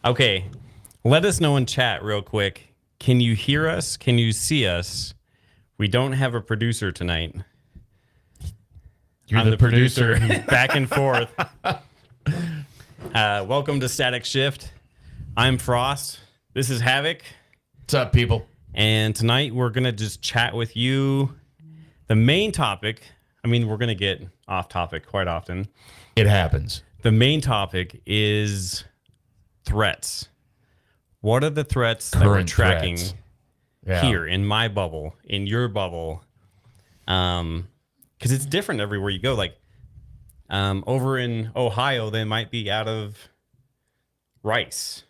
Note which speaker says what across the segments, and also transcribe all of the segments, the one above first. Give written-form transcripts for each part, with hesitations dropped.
Speaker 1: Okay, let us know in chat real quick. Can you hear us? Can you see us? We don't have a producer tonight.
Speaker 2: You're the producer.
Speaker 1: Back and forth. Welcome to Static Shift. I'm Frost. This is Havok.
Speaker 2: What's up, people?
Speaker 1: And tonight we're going to just chat with you. The main topic, we're going to get off topic quite often.
Speaker 2: It happens.
Speaker 1: The main topic is threats. What are the threats that we're tracking here in my bubble, in your bubble? Because it's different everywhere you go. Like over in Ohio, they might be out of rice.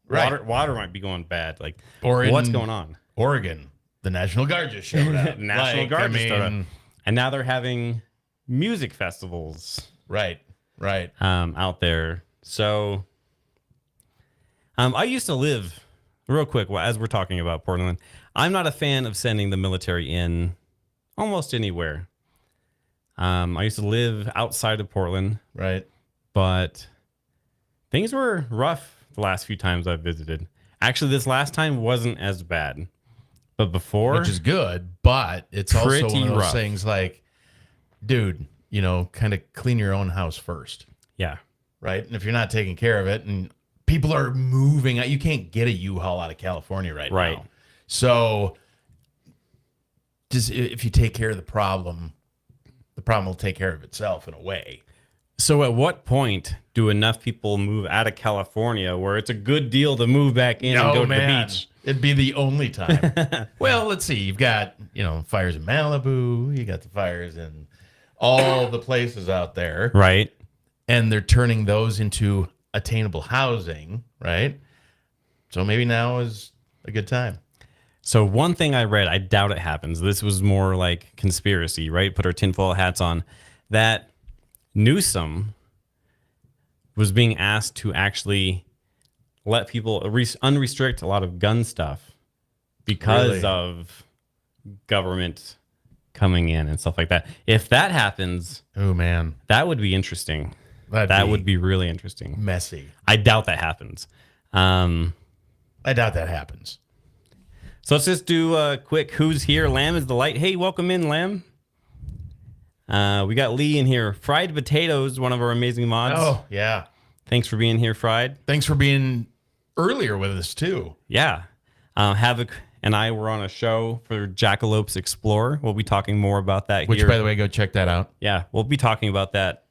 Speaker 2: Right.
Speaker 1: Water might be going bad. Like,
Speaker 2: or
Speaker 1: what's going on?
Speaker 2: Oregon, the National Guard just showed up.
Speaker 1: National Guard just showed up. And now they're having music festivals.
Speaker 2: Right.
Speaker 1: Out there. So I used to live, real quick, as we're talking about Portland, I'm not a fan of sending the military in almost anywhere. I used to live outside of Portland.
Speaker 2: Right.
Speaker 1: But things were rough the last few times I've visited. Actually, this last time wasn't as bad. But before...
Speaker 2: Which is good, but it's also one of those things like, dude, kind of clean your own house first.
Speaker 1: Yeah.
Speaker 2: Right? And if you're not taking care of it, and people are moving, you can't get a U-Haul out of California right now. So just if you take care of the problem will take care of itself in a way.
Speaker 1: So at what point do enough people move out of California where it's a good deal to move back in and go to the beach?
Speaker 2: It'd be the only time. Well, let's see. You've got, fires in Malibu. You got the fires in all the places out there.
Speaker 1: Right.
Speaker 2: And they're turning those into attainable housing, right? So maybe now is a good time.
Speaker 1: So one thing I read, I doubt it happens. This was more like conspiracy, right? Put our tinfoil hats on. That Newsom was being asked to actually let people unrestrict a lot of gun stuff because of government coming in and stuff like that. If that happens,
Speaker 2: oh man,
Speaker 1: that would be interesting. That would be really interesting.
Speaker 2: Messy.
Speaker 1: I doubt that happens.
Speaker 2: I doubt that happens.
Speaker 1: So let's just do a quick who's here. Lamb is the light. Hey, welcome in, Lamb. We got Lee in here. Fried Potatoes, one of our amazing mods.
Speaker 2: Oh, yeah.
Speaker 1: Thanks for being here, Fried.
Speaker 2: Thanks for being earlier with us, too.
Speaker 1: Yeah. Havok and I were on a show for Jackalopes Explore. We'll be talking more about that
Speaker 2: Which, by the way, go check that out.
Speaker 1: Yeah, we'll be talking about that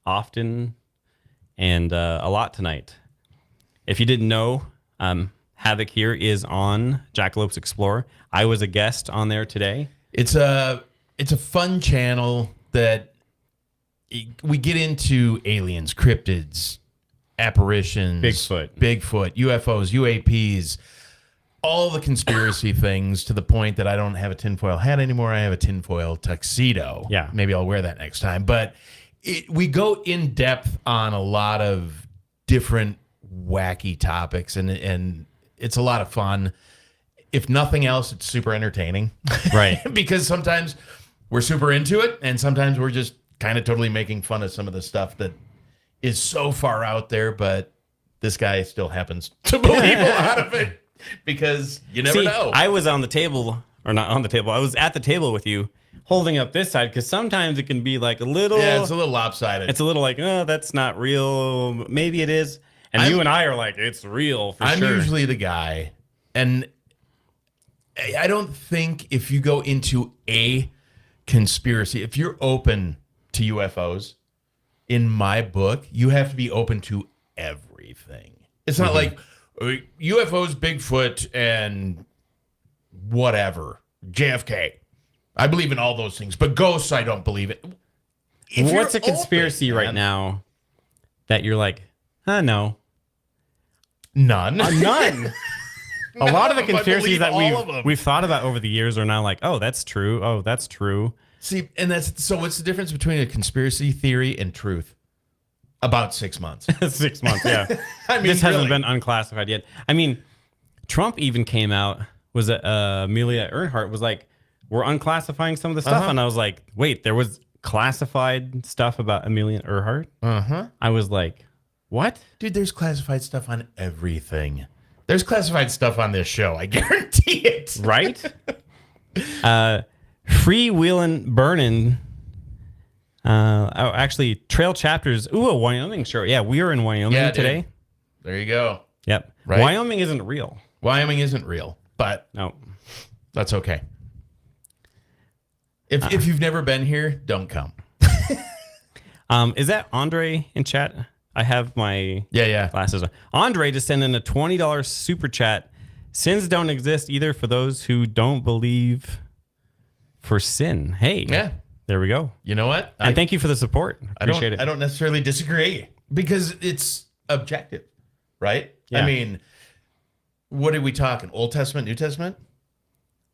Speaker 1: often and a lot tonight. If you didn't know, Havok here is on Jackalopes Explore. I was a guest on there today.
Speaker 2: It's a fun channel that we get into aliens, cryptids, apparitions, Bigfoot, UFOs, UAPs, all the conspiracy things, to the point that I don't have a tinfoil hat anymore. I have a tinfoil tuxedo.
Speaker 1: Yeah.
Speaker 2: Maybe I'll wear that next time. But we go in depth on a lot of different wacky topics, and it's a lot of fun. If nothing else, it's super entertaining.
Speaker 1: Right.
Speaker 2: Because sometimes we're super into it, and sometimes we're just kind of totally making fun of some of the stuff that is so far out there, but this guy still happens to believe a lot of it, because you never know.
Speaker 1: I was on the table, or not on the table, I was at the table with you holding up this side, because sometimes it can be like a little...
Speaker 2: Yeah, it's a little lopsided.
Speaker 1: It's a little like, oh, that's not real. Maybe it is. And you and I are like, it's real for sure.
Speaker 2: I'm usually the guy, and I don't think if you go into a conspiracy, if you're open to UFOs, in my book, you have to be open to everything. It's not like UFOs, Bigfoot, and whatever, JFK. I believe in all those things, but ghosts, I don't believe it.
Speaker 1: What's a conspiracy right now that you're like, no?
Speaker 2: None.
Speaker 1: None. A lot of the conspiracies that we've thought about over the years are now like, oh, that's true. Oh, that's true.
Speaker 2: See, and what's the difference between a conspiracy theory and truth? About 6 months.
Speaker 1: 6 months, yeah.
Speaker 2: This
Speaker 1: hasn't been unclassified yet. Trump even came out, was it Amelia Earhart was like, we're unclassifying some of the stuff. And I was like, wait, there was classified stuff about Amelia Earhart? I was like, What?
Speaker 2: Dude, there's classified stuff on everything. There's classified stuff on this show. I guarantee it.
Speaker 1: Right? Freewheelin' Burnin'. Actually, Trail Chapters. Ooh, a Wyoming show. Yeah, we are in Wyoming today.
Speaker 2: Dude. There you go.
Speaker 1: Yep.
Speaker 2: Right?
Speaker 1: Wyoming isn't real.
Speaker 2: Wyoming isn't real, but
Speaker 1: No.
Speaker 2: that's okay. If you've never been here, don't come.
Speaker 1: Is that Andre in chat? I have my
Speaker 2: Yeah.
Speaker 1: glasses on. Andre just sent in a $20 super chat. Sins don't exist either for those who don't believe for sin. Hey.
Speaker 2: Yeah.
Speaker 1: There we go.
Speaker 2: You know what?
Speaker 1: And thank you for the support. Appreciate it.
Speaker 2: I don't necessarily disagree because it's objective, right?
Speaker 1: Yeah.
Speaker 2: I mean, what are we talking? Old Testament, New Testament?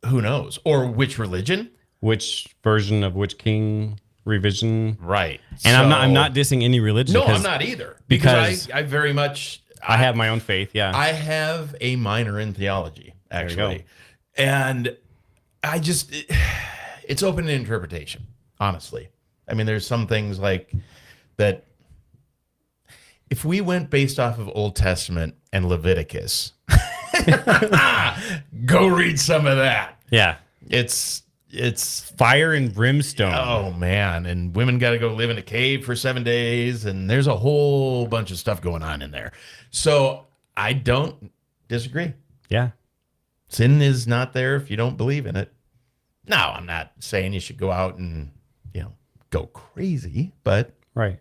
Speaker 2: Who knows? Or which religion?
Speaker 1: Which version of which king revision?
Speaker 2: Right.
Speaker 1: And I'm not dissing any religion.
Speaker 2: No, I'm not either. Because I very much
Speaker 1: I have my own faith. Yeah.
Speaker 2: I have a minor in theology, actually.
Speaker 1: There you go.
Speaker 2: And I just it's open to interpretation, honestly. I mean, there's some things like that. If we went based off of Old Testament and Leviticus, go read some of that.
Speaker 1: Yeah.
Speaker 2: It's
Speaker 1: Fire and brimstone.
Speaker 2: oh man, and women got to go live in a cave for 7 days, and there's a whole bunch of stuff going on in there. So I don't disagree.
Speaker 1: Yeah.
Speaker 2: Sin is not there if you don't believe in it. No, I'm not saying you should go out and go crazy, but
Speaker 1: Right.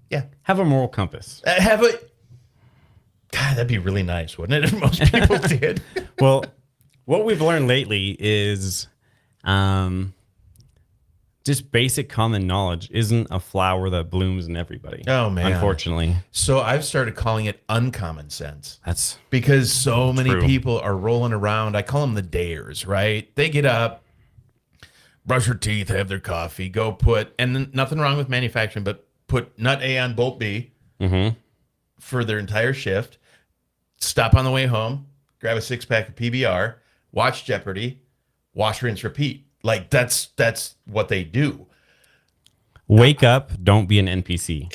Speaker 2: yeah,
Speaker 1: Have a moral compass.
Speaker 2: have a. God, that'd be really nice, wouldn't it? If most people did.
Speaker 1: Well, what we've learned lately is just basic common knowledge isn't a flower that blooms in everybody.
Speaker 2: Oh, man.
Speaker 1: Unfortunately.
Speaker 2: So I've started calling it uncommon sense.
Speaker 1: That's
Speaker 2: Because so many
Speaker 1: True.
Speaker 2: people are rolling around. I call them the dayers, right? They get up, brush their teeth, have their coffee, go put, and nothing wrong with manufacturing, but put nut A on bolt B for their entire shift, stop on the way home, grab a 6-pack of PBR, watch Jeopardy, wash, rinse, repeat. Like that's what they do.
Speaker 1: wake up, don't be an NPC.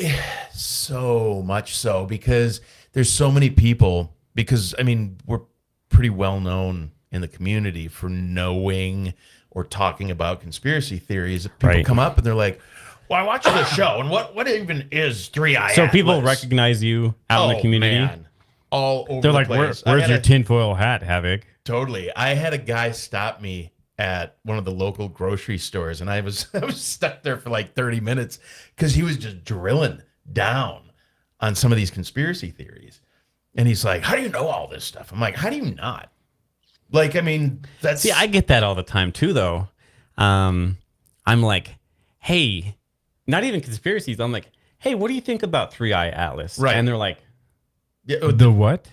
Speaker 2: So much so because there's so many people, because I mean, we're pretty well known in the community for knowing or talking about conspiracy theories. People
Speaker 1: Right.
Speaker 2: come up and they're like, well, I watched the show, and what even is 3i
Speaker 1: So people
Speaker 2: Atlas?
Speaker 1: recognize you out in the community.
Speaker 2: Man. All over
Speaker 1: They're
Speaker 2: the
Speaker 1: like,
Speaker 2: place.
Speaker 1: where's your tinfoil hat, Havok?
Speaker 2: Totally. I had a guy stop me at one of the local grocery stores, and I was stuck there for like 30 minutes because he was just drilling down on some of these conspiracy theories. And he's like, how do you know all this stuff? I'm like, how do you not? Like, I mean, that's...
Speaker 1: See, I get that all the time too, though. I'm like, hey, not even conspiracies. I'm like, hey, what do you think about 3i Atlas?
Speaker 2: Right.
Speaker 1: And they're like,
Speaker 2: Yeah,
Speaker 1: the what?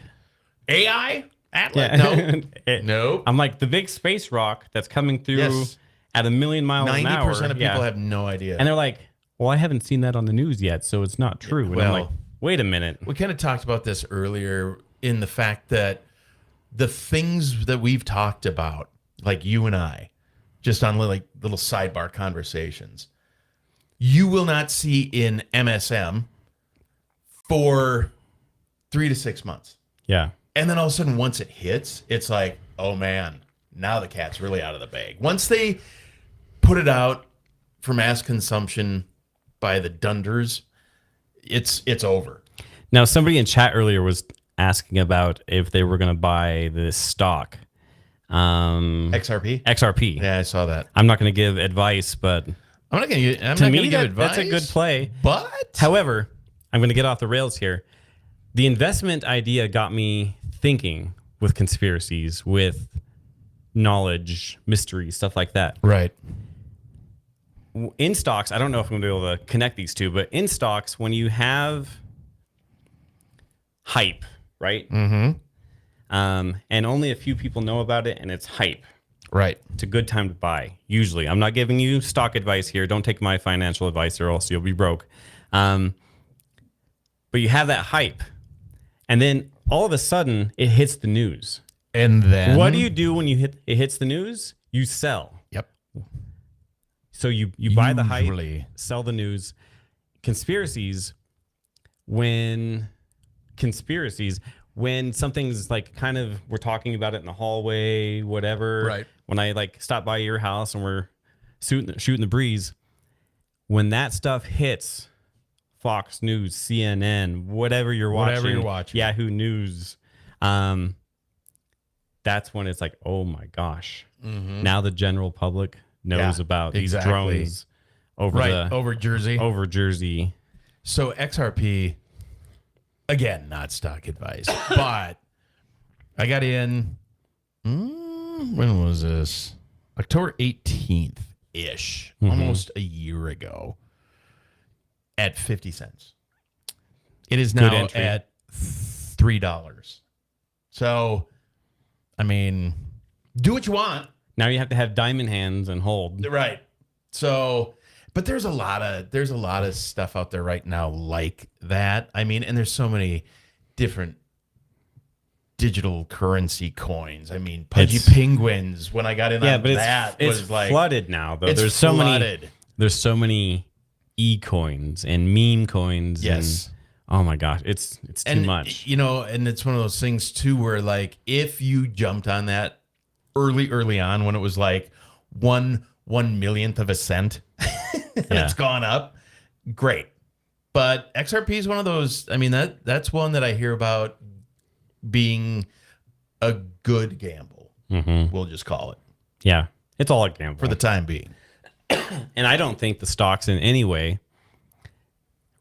Speaker 2: AI? Atlas?
Speaker 1: Yeah.
Speaker 2: No.
Speaker 1: I'm like, the big space rock that's coming through
Speaker 2: Yes.
Speaker 1: at 1,000,000 miles an hour.
Speaker 2: 90% of people have no idea.
Speaker 1: And they're like, well, I haven't seen that on the news yet, so it's not true. And I'm
Speaker 2: Well,
Speaker 1: like, wait a minute.
Speaker 2: we kind of talked about this earlier in the fact that the things that we've talked about, like you and I, just on like little sidebar conversations, you will not see in MSM for 3 to 6 months.
Speaker 1: Yeah.
Speaker 2: And then all of a sudden, once it hits, it's like, oh man, now the cat's really out of the bag. Once they put it out for mass consumption by the Dunders, it's over.
Speaker 1: Now, somebody in chat earlier was asking about if they were going to buy this stock.
Speaker 2: XRP?
Speaker 1: XRP.
Speaker 2: Yeah, I saw that.
Speaker 1: I'm not going to give advice, but
Speaker 2: I'm not going to
Speaker 1: to me,
Speaker 2: give advice.
Speaker 1: that's a good play.
Speaker 2: But
Speaker 1: However, I'm going to get off the rails here. The investment idea got me thinking with conspiracies, with knowledge, mystery, stuff like that.
Speaker 2: right.
Speaker 1: In stocks, I don't know if I'm going to be able to connect these two, but in stocks, when you have hype, right?
Speaker 2: Mm-hmm.
Speaker 1: And only a few people know about it, and it's hype.
Speaker 2: Right.
Speaker 1: It's a good time to buy. Usually, I'm not giving you stock advice here. Don't take my financial advice, or else you'll be broke. But you have that hype, and then all of a sudden, it hits the news.
Speaker 2: And then
Speaker 1: What do you do when it hits the news? You sell.
Speaker 2: Yep.
Speaker 1: So you buy the hype,
Speaker 2: Usually.
Speaker 1: sell the news. Conspiracies, when conspiracies, when something's like kind of we're talking about it in the hallway, whatever.
Speaker 2: Right.
Speaker 1: When I like stop by your house and we're shooting the breeze, when that stuff hits Fox News, CNN, whatever you're watching, Yahoo News, that's when it's like, oh my gosh. Now the general public knows about these drones over Jersey.
Speaker 2: So XRP, again, not stock advice, but I got in, when was this? October 18th ish, almost a year ago, at 50 cents. It is now at $3. So, I mean, do what you want.
Speaker 1: Now you have to have diamond hands and hold.
Speaker 2: Right. So, but there's a lot of stuff out there right now like that. I mean, and there's so many different digital currency coins. I mean, Pudgy Penguins, when I got in on that,
Speaker 1: it's
Speaker 2: was like
Speaker 1: flooded now though.
Speaker 2: There's
Speaker 1: so many e-coins and meme coins.
Speaker 2: Yes.
Speaker 1: And, oh my gosh, it's too much.
Speaker 2: You know, and it's one of those things too where like if you jumped on that early on when it was like 1/1,000,000th of a cent and it's gone up, great. But XRP is one of those, I mean, that's one that I hear about being a good gamble. We'll just call it.
Speaker 1: Yeah. It's all a gamble.
Speaker 2: For the time being.
Speaker 1: And I don't think the stocks in any way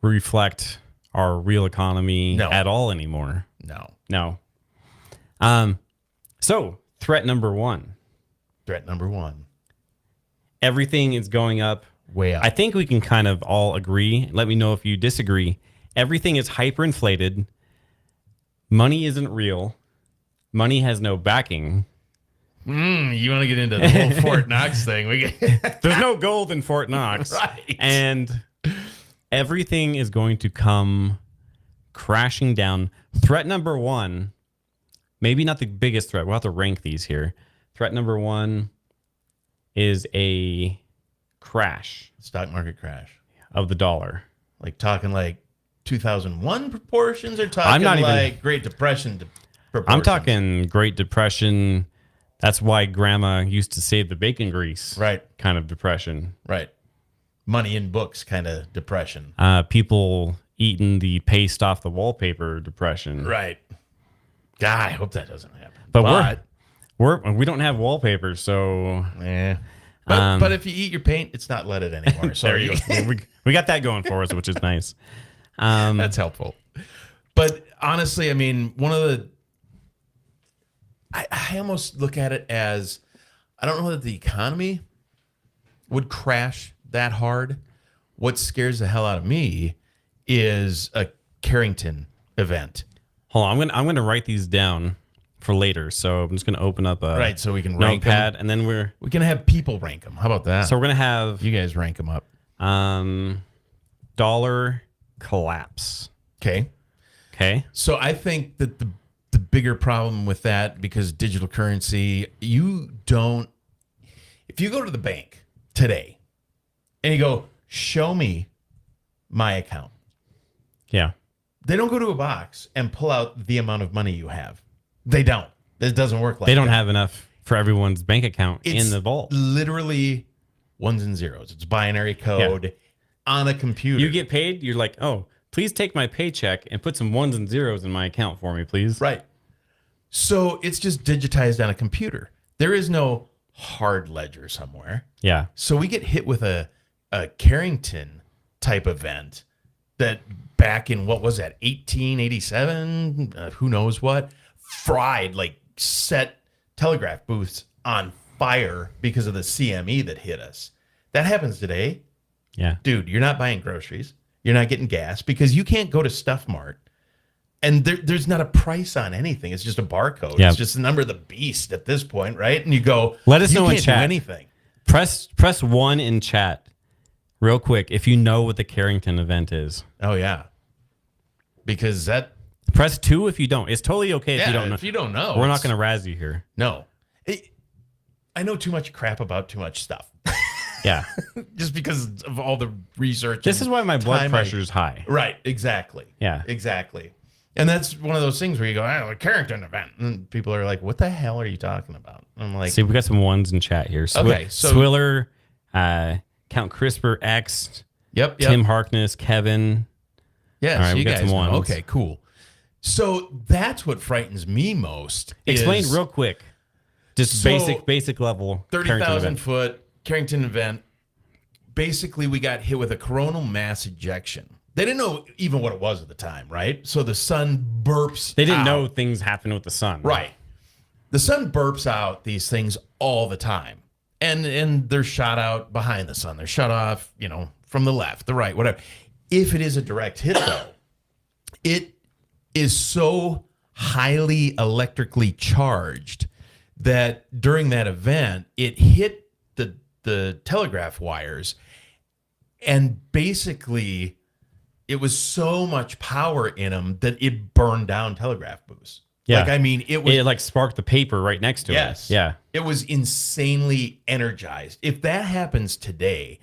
Speaker 1: reflect our real economy at all anymore. No. So threat number one. Everything is going up.
Speaker 2: Way up.
Speaker 1: I think we can kind of all agree. Let me know if you disagree. Everything is hyperinflated. Money isn't real. Money has no backing.
Speaker 2: You want to get into the whole Fort Knox thing?
Speaker 1: There's no gold in Fort Knox.
Speaker 2: Right.
Speaker 1: And everything is going to come crashing down. Threat number one, maybe not the biggest threat. We'll have to rank these here. Threat number one is a crash.
Speaker 2: Stock market crash.
Speaker 1: Of the dollar.
Speaker 2: Like talking like 2001 proportions or talking Great Depression proportions?
Speaker 1: I'm talking Great Depression. That's why grandma used to save the bacon grease.
Speaker 2: Right.
Speaker 1: Kind of depression.
Speaker 2: Right. Money in books kind of depression.
Speaker 1: People eating the paste off the wallpaper depression.
Speaker 2: Right. God, I hope that doesn't happen.
Speaker 1: But we don't have wallpaper, so
Speaker 2: yeah. But if you eat your paint, it's not leaded anymore. So
Speaker 1: there you go. We got that going for us, which is nice.
Speaker 2: That's helpful. But honestly, I mean, one of the I almost look at it as I don't know that the economy would crash that hard. What scares the hell out of me is a Carrington event.
Speaker 1: Hold on, I'm gonna write these down for later. So I'm just gonna open up a
Speaker 2: so we can rank
Speaker 1: notepad,
Speaker 2: them.
Speaker 1: and then
Speaker 2: we can have people rank them. How about that?
Speaker 1: So we're gonna have
Speaker 2: you guys rank them up.
Speaker 1: Dollar collapse.
Speaker 2: Okay. So I think that the bigger problem with that, because digital currency, if you go to the bank today and you go, show me my account.
Speaker 1: Yeah.
Speaker 2: They don't go to a box and pull out the amount of money you have. They don't. It doesn't work like that.
Speaker 1: They don't have enough for everyone's bank account in the vault.
Speaker 2: Literally ones and zeros. It's binary code on a computer.
Speaker 1: You get paid, you're like, oh, please take my paycheck and put some ones and zeros in my account for me, please.
Speaker 2: Right. So it's just digitized on a computer. There is no hard ledger somewhere.
Speaker 1: Yeah.
Speaker 2: So we get hit with a Carrington type event that back in, what was that, 1887, who knows what, fried, like set telegraph booths on fire because of the CME that hit us. That happens today.
Speaker 1: Yeah.
Speaker 2: Dude, you're not buying groceries. You're not getting gas because you can't go to Stuff Mart. And there's not a price on anything. It's just a barcode.
Speaker 1: Yeah.
Speaker 2: It's just the number of the beast at this point, right? And you go,
Speaker 1: let us know in
Speaker 2: can't
Speaker 1: chat.
Speaker 2: Do anything.
Speaker 1: Press 1 in chat real quick if you know what the Carrington event is.
Speaker 2: Oh, yeah. Because that...
Speaker 1: Press 2 if you don't. It's totally okay if you don't know.
Speaker 2: If you don't know.
Speaker 1: We're not going to razz you here.
Speaker 2: No. I know too much crap about too much stuff.
Speaker 1: Yeah.
Speaker 2: just because of all the research.
Speaker 1: This
Speaker 2: and
Speaker 1: is why my blood
Speaker 2: time
Speaker 1: pressure is high.
Speaker 2: Right, exactly.
Speaker 1: Yeah.
Speaker 2: Exactly. And that's one of those things where you go, oh, a Carrington event. And people are like, what the hell are you talking about? And I'm like,
Speaker 1: See, we got some ones in chat here.
Speaker 2: Okay, so-
Speaker 1: Swiller, Count CRISPR X,
Speaker 2: yep.
Speaker 1: Tim Harkness, Kevin.
Speaker 2: Yeah,
Speaker 1: All right,
Speaker 2: so
Speaker 1: we
Speaker 2: you
Speaker 1: got
Speaker 2: guys
Speaker 1: some
Speaker 2: know.
Speaker 1: ones.
Speaker 2: Okay, cool. So that's what frightens me most.
Speaker 1: Explain
Speaker 2: is
Speaker 1: real quick. Just
Speaker 2: So,
Speaker 1: basic level. Carrington
Speaker 2: 30,000
Speaker 1: event.
Speaker 2: foot Carrington event. Basically, we got hit with a coronal mass ejection. They didn't know even what it was at the time, right? So the sun burps.
Speaker 1: They didn't
Speaker 2: out.
Speaker 1: know things happen with the sun.
Speaker 2: Right. The sun burps out these things all the time. And they're shot out behind the sun. They're shut off, from the left, the right, whatever. If it is a direct hit, though, it is so highly electrically charged that during that event, it hit the telegraph wires, and basically it was so much power in them that it burned down telegraph booths.
Speaker 1: Yeah.
Speaker 2: It was
Speaker 1: It sparked the paper right next to
Speaker 2: yes,
Speaker 1: it. Yeah.
Speaker 2: it was insanely energized. If that happens today,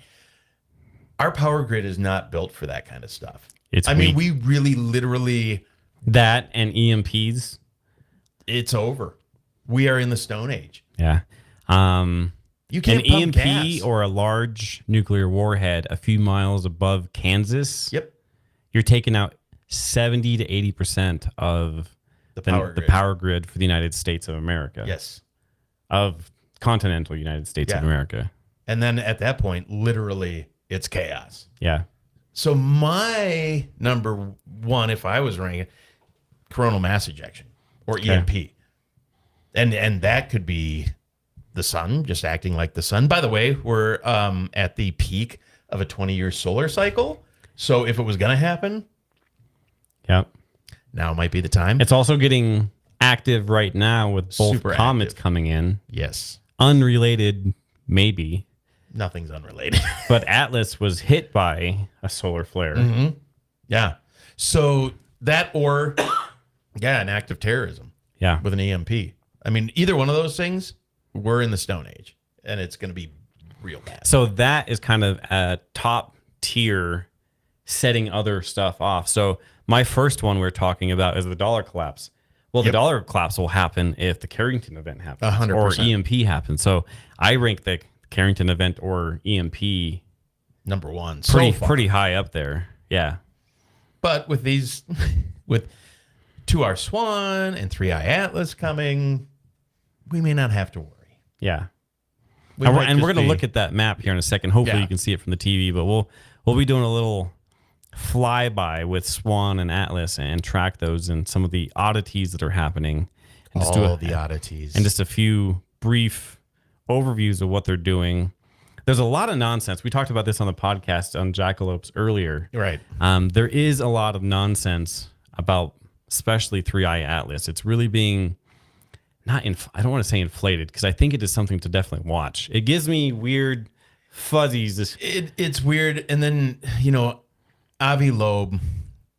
Speaker 2: our power grid is not built for that kind of stuff.
Speaker 1: It's
Speaker 2: we
Speaker 1: weak.
Speaker 2: really literally,
Speaker 1: That and EMPs.
Speaker 2: it's over. We are in the Stone Age.
Speaker 1: Yeah.
Speaker 2: You can't
Speaker 1: An
Speaker 2: pump
Speaker 1: EMP
Speaker 2: gas.
Speaker 1: or a large nuclear warhead a few miles above Kansas,
Speaker 2: Yep.
Speaker 1: you're taking out 70 to 80% of
Speaker 2: The
Speaker 1: the power grid for the United States of America.
Speaker 2: Yes.
Speaker 1: Of continental United States of
Speaker 2: Yeah.
Speaker 1: America.
Speaker 2: And then at that point, literally, it's chaos.
Speaker 1: Yeah.
Speaker 2: So my number one, if I was ranking, coronal mass ejection or EMP. And that could be the sun just acting like the sun. By the way, we're at the peak of a 20-year solar cycle. So if it was going to happen,
Speaker 1: Yep.
Speaker 2: now might be the time.
Speaker 1: It's also getting active right now with both
Speaker 2: Super
Speaker 1: comets
Speaker 2: active.
Speaker 1: coming in.
Speaker 2: Yes.
Speaker 1: Unrelated, maybe.
Speaker 2: Nothing's unrelated.
Speaker 1: But Atlas was hit by a solar flare.
Speaker 2: Mm-hmm. Yeah. So that or, an act of terrorism
Speaker 1: Yeah.
Speaker 2: with an EMP. I mean, either one of those things, we're in the Stone Age, and it's going to be real bad.
Speaker 1: So that is kind of a top tier setting other stuff off. So my first one we're talking about is the dollar collapse. Well, the dollar collapse will happen if the Carrington event happens
Speaker 2: 100%.
Speaker 1: or EMP happens. So I rank the Carrington event or EMP
Speaker 2: Number one.
Speaker 1: pretty high up there. Yeah.
Speaker 2: But with these, with 2R Swan and 3I Atlas coming, we may not have to worry.
Speaker 1: Yeah.
Speaker 2: We
Speaker 1: And
Speaker 2: might
Speaker 1: we're
Speaker 2: just
Speaker 1: going to
Speaker 2: be-
Speaker 1: look at that map here in a second. Hopefully
Speaker 2: Yeah.
Speaker 1: you can see it from the TV, but we'll be doing a little flyby with Swan and Atlas and track those and some of the oddities that are happening. And just
Speaker 2: all the oddities.
Speaker 1: and just a few brief overviews of what they're doing. There's a lot of nonsense. We talked about this on the podcast on Jackalopes earlier.
Speaker 2: Right.
Speaker 1: There is a lot of nonsense about especially 3i Atlas. It's really being I don't want to say inflated because I think it is something to definitely watch. It gives me weird fuzzies.
Speaker 2: It's weird. And then, Avi Loeb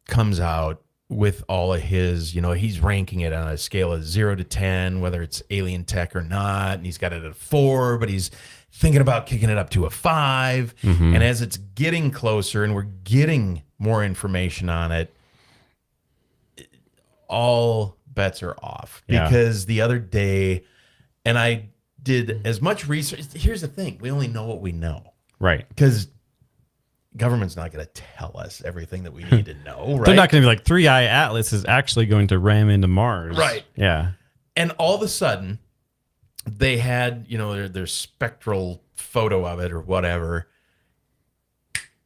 Speaker 2: comes out with all of his, he's ranking it on a scale of 0 to 10, whether it's alien tech or not. And he's got it at a 4, but he's thinking about kicking it up to a 5.
Speaker 1: Mm-hmm.
Speaker 2: And as it's getting closer and we're getting more information on it, all bets are off.
Speaker 1: Yeah.
Speaker 2: Because the other day, and I did as much research. Here's the thing. We only know what we know.
Speaker 1: Right.
Speaker 2: Because government's not going to tell us everything that we need to know, right?
Speaker 1: They're not going to be like 3i Atlas is actually going to ram into Mars.
Speaker 2: Right.
Speaker 1: Yeah.
Speaker 2: And all of a sudden, they had, their spectral photo of it or whatever.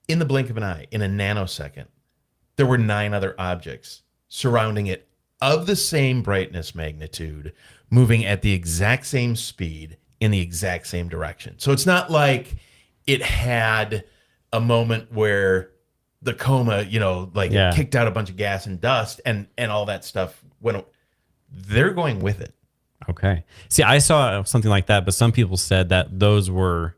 Speaker 2: In the blink of an eye, in a nanosecond, there were 9 other objects surrounding it of the same brightness magnitude, moving at the exact same speed in the exact same direction. So it's not like it had a moment where the coma, kicked out a bunch of gas and dust and all that stuff went. They're going with it.
Speaker 1: Okay. See, I saw something like that, but some people said that those were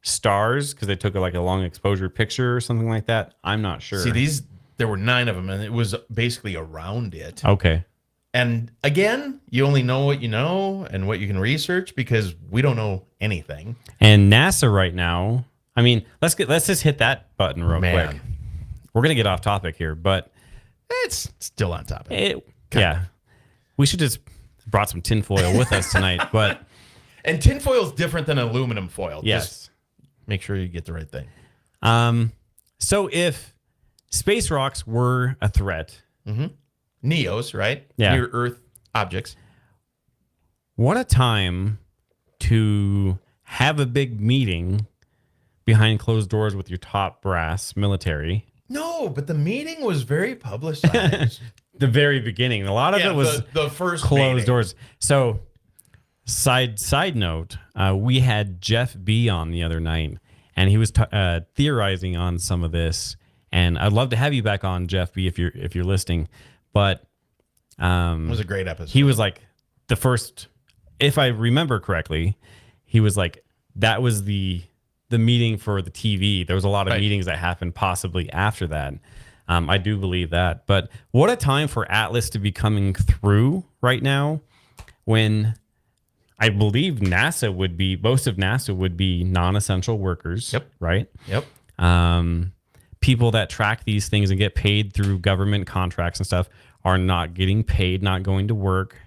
Speaker 1: stars because they took a long exposure picture or something like that. I'm not sure.
Speaker 2: See, there were 9 of them, and it was basically around it.
Speaker 1: Okay.
Speaker 2: And again, you only know what you know and what you can research because we don't know anything.
Speaker 1: And NASA right now, I mean, let's just hit that button real
Speaker 2: Man.
Speaker 1: quick. We're gonna get off topic here, but
Speaker 2: It's still on topic.
Speaker 1: we should just brought some tinfoil with us tonight. But
Speaker 2: And tinfoil is different than aluminum foil.
Speaker 1: yes,
Speaker 2: Just make sure you get the right thing.
Speaker 1: so if space rocks were a threat,
Speaker 2: Neos, right?
Speaker 1: Yeah.
Speaker 2: Near Earth objects.
Speaker 1: what a time to have a big meeting behind closed doors with your top brass military.
Speaker 2: No, but the meeting was very publicized.
Speaker 1: The very beginning, a lot of it was
Speaker 2: the first
Speaker 1: closed
Speaker 2: meeting.
Speaker 1: doors. So, side note, we had Jeff B on the other night, and he was theorizing on some of this. And I'd love to have you back on, Jeff B, if you're listening. But
Speaker 2: It was a great episode.
Speaker 1: he was like the first, if I remember correctly, he was like that was the meeting for the TV. There was a lot of meetings that happened possibly after that. I do believe that. But what a time for Atlas to be coming through right now when I believe most of NASA would be non-essential workers.
Speaker 2: Yep.
Speaker 1: Right?
Speaker 2: Yep.
Speaker 1: People that track these things and get paid through government contracts and stuff are not getting paid, not going to work.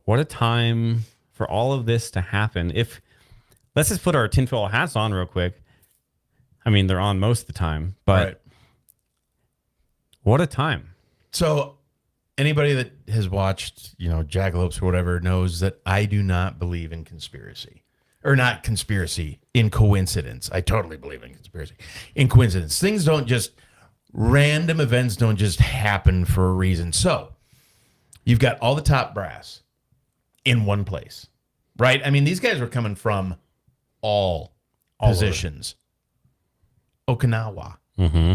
Speaker 1: What a time for all of this to happen. Let's just put our tinfoil hats on real quick. I mean, they're on most of the time, but
Speaker 2: Right.
Speaker 1: what a time.
Speaker 2: So anybody that has watched, Jackalopes or whatever knows that I do not believe in conspiracy. Or not conspiracy, in coincidence. I totally believe in conspiracy. In coincidence. Random events don't just happen for a reason. So you've got all the top brass in one place, right? I mean, these guys were coming from all positions. Okinawa,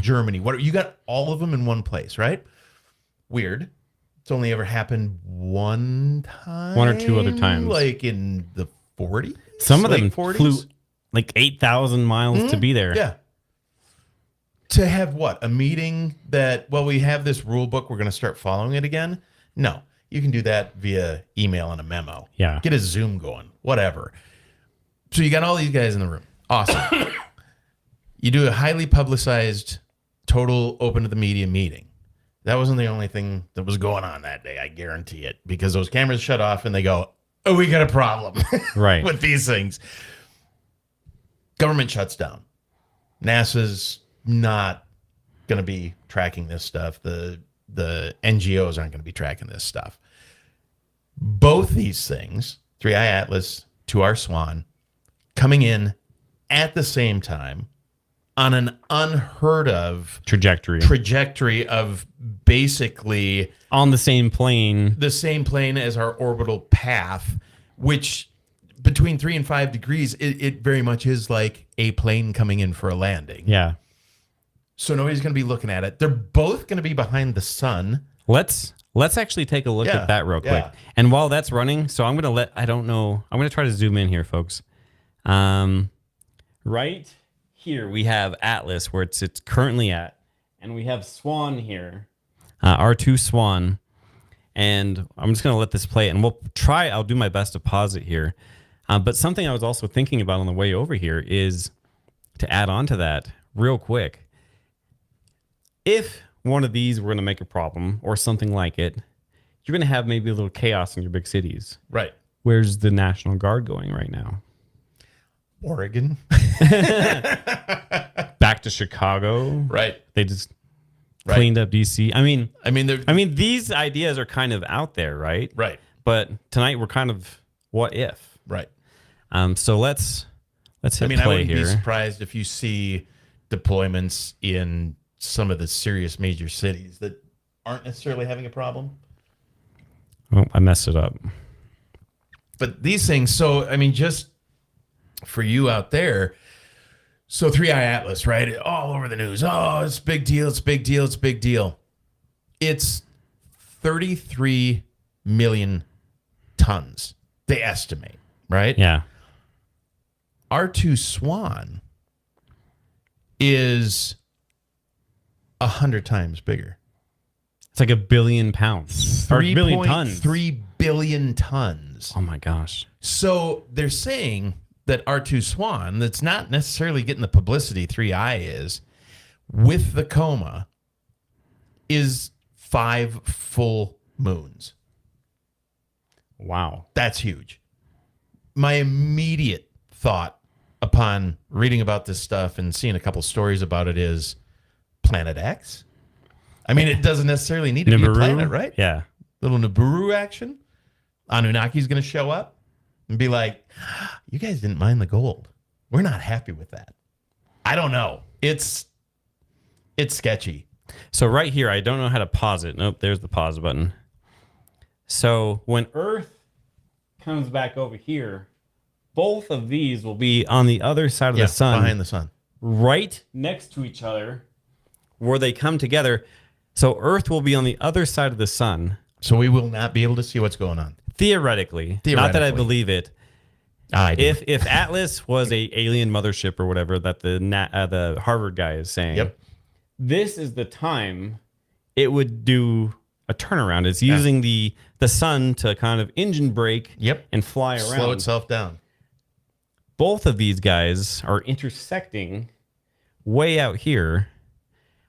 Speaker 2: Germany. You got all of them in one place, right? Weird. It's only ever happened one time.
Speaker 1: One or two other times.
Speaker 2: Like in the 40s?
Speaker 1: Some of them
Speaker 2: 40s?
Speaker 1: flew like 8,000 miles to be there.
Speaker 2: Yeah. To have what? A meeting that, we have this rule book, we're going to start following it again? No. You can do that via email and a memo.
Speaker 1: Yeah.
Speaker 2: Get a Zoom going, whatever. So you got all these guys in the room. Awesome. You do a highly publicized, total open to the media meeting. That wasn't the only thing that was going on that day, I guarantee it, because those cameras shut off and they go, oh, we got a problem
Speaker 1: Right.
Speaker 2: with these things. Government shuts down. NASA's not going to be tracking this stuff. The NGOs aren't going to be tracking this stuff. Both these things, 3i Atlas, 2R Swan, coming in at the same time on an unheard of trajectory of basically
Speaker 1: on the same plane
Speaker 2: as our orbital path, which between 3 and 5 degrees, it very much is like a plane coming in for a landing.
Speaker 1: Yeah.
Speaker 2: So nobody's going to be looking at it. They're both going to be behind the sun.
Speaker 1: Let's actually take a look at that real quick.
Speaker 2: Yeah.
Speaker 1: And while that's running, so I'm going to try to zoom in here, folks. Right here we have Atlas where it's currently at, and we have Swan here, R2 Swan. And I'm just going to let this play, and I'll do my best to pause it here. But something I was also thinking about on the way over here is to add on to that real quick. If one of these were going to make a problem or something like it, you're going to have maybe a little chaos in your big cities.
Speaker 2: Right.
Speaker 1: Where's the National Guard going right now?
Speaker 2: Oregon.
Speaker 1: Back to Chicago.
Speaker 2: Right.
Speaker 1: They just cleaned up DC. I mean, these ideas are kind of out there, right?
Speaker 2: Right.
Speaker 1: But tonight we're kind of what if?
Speaker 2: Right.
Speaker 1: So let's hit
Speaker 2: I
Speaker 1: play
Speaker 2: wouldn't
Speaker 1: here.
Speaker 2: be surprised if you see deployments in some of the serious major cities that aren't necessarily having a problem.
Speaker 1: Oh, I messed it up.
Speaker 2: But these things, just for you out there, so 3i Atlas, right? All over the news. Oh, it's a big deal. It's a big deal. It's a big deal. It's 33 million tons, they estimate, right?
Speaker 1: Yeah.
Speaker 2: R2 Swan is 100 times bigger.
Speaker 1: It's like 1 billion pounds. Or 1 billion tons.
Speaker 2: 3 billion tons.
Speaker 1: Oh my gosh.
Speaker 2: So they're saying that R2 Swan, that's not necessarily getting the publicity 3i is, with the coma, is 5 full moons.
Speaker 1: Wow.
Speaker 2: That's huge. My immediate thought upon reading about this stuff and seeing a couple stories about it is Planet X. I mean, it doesn't necessarily need to be a planet, right?
Speaker 1: Yeah.
Speaker 2: Little Nibiru action. Anunnaki's going to show up and be like, you guys didn't mine the gold. We're not happy with that. I don't know. It's sketchy.
Speaker 1: So right here, I don't know how to pause it. Nope, there's the pause button. So when Earth comes back over here, both of these will be on the other side of the sun.
Speaker 2: Behind the sun.
Speaker 1: Right next to each other where they come together. So Earth will be on the other side of the sun.
Speaker 2: So we will not be able to see what's going on.
Speaker 1: Theoretically. Not that I believe it.
Speaker 2: I do.
Speaker 1: If Atlas was a alien mothership or whatever that the Harvard guy is saying,
Speaker 2: Yep.
Speaker 1: This is the time it would do a turnaround. It's using the sun to kind of engine brake and fly around.
Speaker 2: Slow itself down.
Speaker 1: Both of these guys are intersecting way out here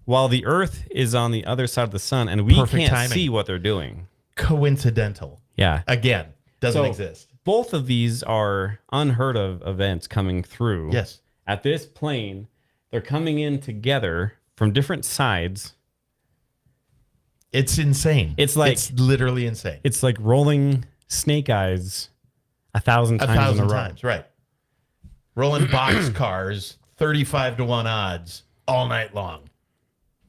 Speaker 1: while the Earth is on the other side of the sun and we can't see what they're doing.
Speaker 2: Coincidental.
Speaker 1: Yeah.
Speaker 2: Again, doesn't exist.
Speaker 1: Both of these are unheard of events coming through.
Speaker 2: Yes.
Speaker 1: At this plane, they're coming in together from different sides.
Speaker 2: It's insane.
Speaker 1: It's
Speaker 2: literally insane.
Speaker 1: It's like rolling snake eyes 1,000 times in a row.
Speaker 2: Right. Rolling box cars, 35 to 1 odds all night long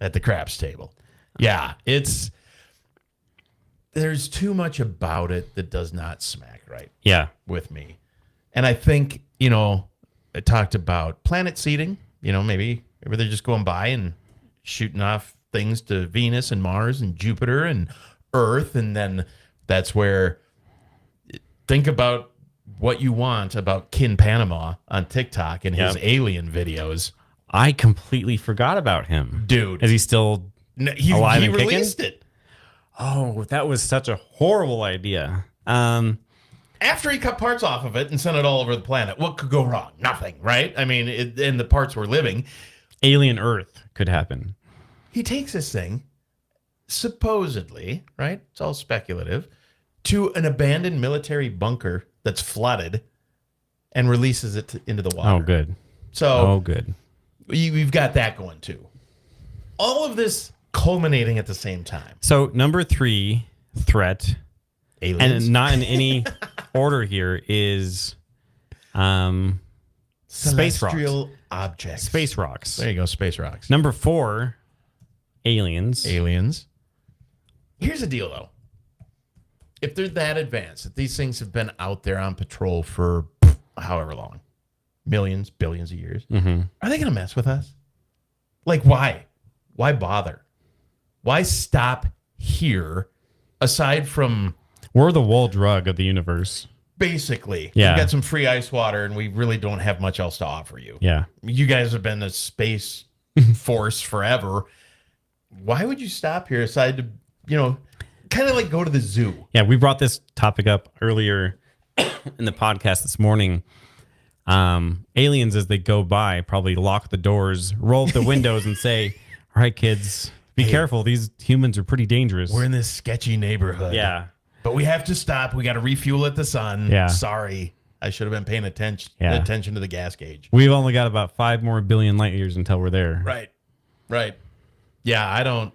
Speaker 2: at the craps table. Yeah, there's too much about it that does not smack right.
Speaker 1: Yeah.
Speaker 2: With me. And I think, I talked about planet seeding, maybe they're just going by and shooting off things to Venus and Mars and Jupiter and Earth. And then that's where, think about what you want about Kin Panama on TikTok and his alien videos.
Speaker 1: I completely forgot about him.
Speaker 2: Dude.
Speaker 1: Is he still alive and kicking? He
Speaker 2: released it.
Speaker 1: Oh, that was such a horrible idea.
Speaker 2: After he cut parts off of it and sent it all over the planet, what could go wrong? Nothing, right? I mean, and the parts were living.
Speaker 1: Alien Earth could happen.
Speaker 2: He takes this thing, supposedly, right? It's all speculative, to an abandoned military bunker that's flooded and releases it into the water.
Speaker 1: Oh, good.
Speaker 2: So,
Speaker 1: good.
Speaker 2: We've got that going too. All of this culminating at the same time.
Speaker 1: So, number 3 threat,
Speaker 2: aliens,
Speaker 1: and not in any order here, is space rocks.
Speaker 2: Celestial objects.
Speaker 1: Space rocks.
Speaker 2: There you go, space rocks.
Speaker 1: Number 4, aliens.
Speaker 2: Aliens. Here's the deal, though. If they're that advanced, if these things have been out there on patrol for however long, millions, billions of years, are they going to mess with us? Like, why? Why bother? Why stop here, aside from...
Speaker 1: We're the wool drug of the universe.
Speaker 2: Basically.
Speaker 1: Yeah.
Speaker 2: We've got some free ice water, and we really don't have much else to offer you.
Speaker 1: Yeah.
Speaker 2: You guys have been a space force forever. Why would you stop here aside to, kind of like go to the zoo?
Speaker 1: Yeah, we brought this topic up earlier in the podcast this morning. Aliens, as they go by, probably lock the doors, roll up the windows, and say, all right, kids, be careful. These humans are pretty dangerous.
Speaker 2: We're in this sketchy neighborhood.
Speaker 1: Yeah.
Speaker 2: But we have to stop. We got to refuel at the sun.
Speaker 1: Yeah.
Speaker 2: Sorry. I should have been paying attention to the gas gauge.
Speaker 1: We've only got about 5 more billion light years until we're there.
Speaker 2: Right. Yeah,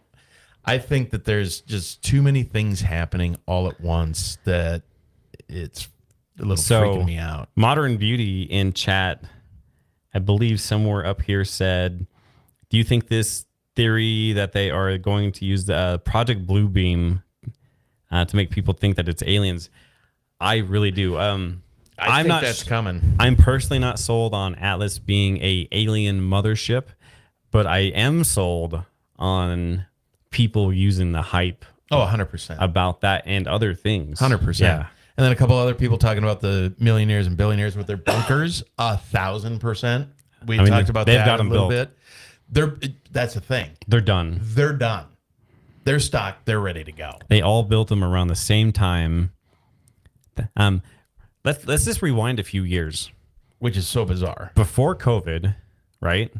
Speaker 2: I think that there's just too many things happening all at once that it's a little freaking me out.
Speaker 1: Modern Beauty in chat, I believe somewhere up here said, do you think this theory that they are going to use the Project Bluebeam to make people think that it's aliens? I really do.
Speaker 2: I think that's coming.
Speaker 1: I'm personally not sold on Atlas being a alien mothership, but I am sold on people using the hype.
Speaker 2: Oh, 100%.
Speaker 1: About that and other things.
Speaker 2: 100%.
Speaker 1: Yeah.
Speaker 2: And then a couple other people talking about the millionaires and billionaires with their bunkers. 1,000%. We talked about that a little bit. That's the thing.
Speaker 1: They're done.
Speaker 2: They're done. They're stocked. They're ready to go.
Speaker 1: They all built them around the same time. Let's just rewind a few years.
Speaker 2: Which is so bizarre.
Speaker 1: Before COVID, right?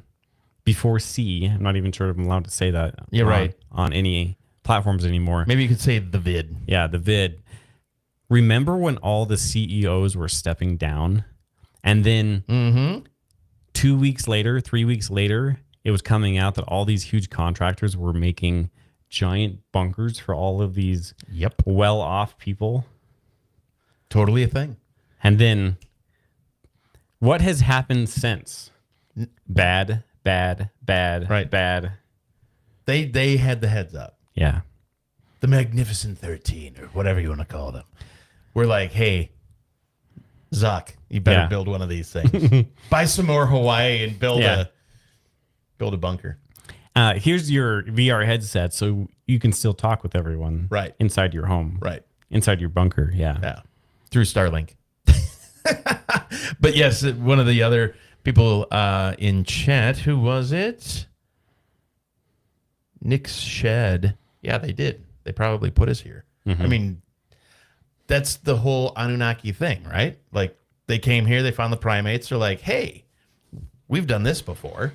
Speaker 1: Before C, I'm not even sure if I'm allowed to say that.
Speaker 2: Yeah, right.
Speaker 1: On any platforms anymore.
Speaker 2: Maybe you could say the vid.
Speaker 1: Yeah, the vid. Remember when all the CEOs were stepping down? And then 2 weeks later, 3 weeks later, it was coming out that all these huge contractors were making giant bunkers for all of these well-off people.
Speaker 2: Totally a thing.
Speaker 1: And then what has happened since? Bad.
Speaker 2: Right.
Speaker 1: Bad.
Speaker 2: They had the heads up.
Speaker 1: Yeah.
Speaker 2: The Magnificent 13 or whatever you want to call them. We're like, hey, Zuck, you better build one of these things. Buy some more Hawaii and build a bunker.
Speaker 1: Here's your VR headset so you can still talk with everyone inside your home.
Speaker 2: Right.
Speaker 1: Inside your bunker. Yeah.
Speaker 2: Through Starlink. But yes, one of the other people in chat, who was it? Nick's Shed. Yeah, they did. They probably put us here. I mean, that's the whole Anunnaki thing, right? Like, they came here, they found the primates. They're like, hey, we've done this before.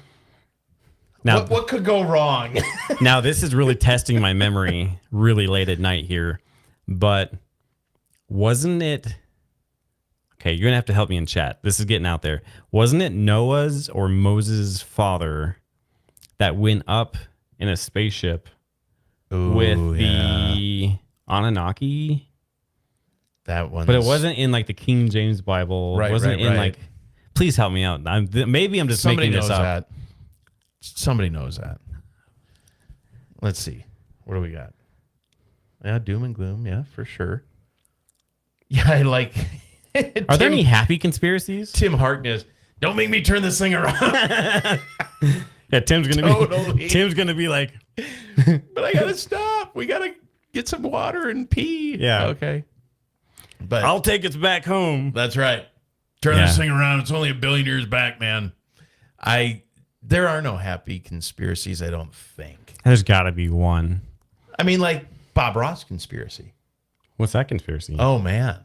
Speaker 2: Now, what could go wrong?
Speaker 1: Now, this is really testing my memory really late at night here. But wasn't it... Okay, you're going to have to help me in chat. This is getting out there. Wasn't it Noah's or Moses' father that went up in a spaceship with the Anunnaki?
Speaker 2: That one.
Speaker 1: But it wasn't in like the King James Bible.
Speaker 2: Right,
Speaker 1: It wasn't in like... Please help me out. Maybe I'm just making this up.
Speaker 2: Somebody knows that. Let's see. What do we got? Yeah, doom and gloom. Yeah, for sure. Yeah, I like...
Speaker 1: Are there any happy conspiracies?
Speaker 2: Tim Harkness, don't make me turn this thing around.
Speaker 1: Yeah, Tim's gonna be like,
Speaker 2: but I gotta stop. We gotta get some water and pee.
Speaker 1: Yeah.
Speaker 2: Okay. But
Speaker 1: I'll take us back home.
Speaker 2: That's right. Turn this thing around. It's only 1 billion years back, man. There are no happy conspiracies, I don't think.
Speaker 1: There's gotta be one.
Speaker 2: I mean, like Bob Ross conspiracy.
Speaker 1: What's that conspiracy?
Speaker 2: Oh man.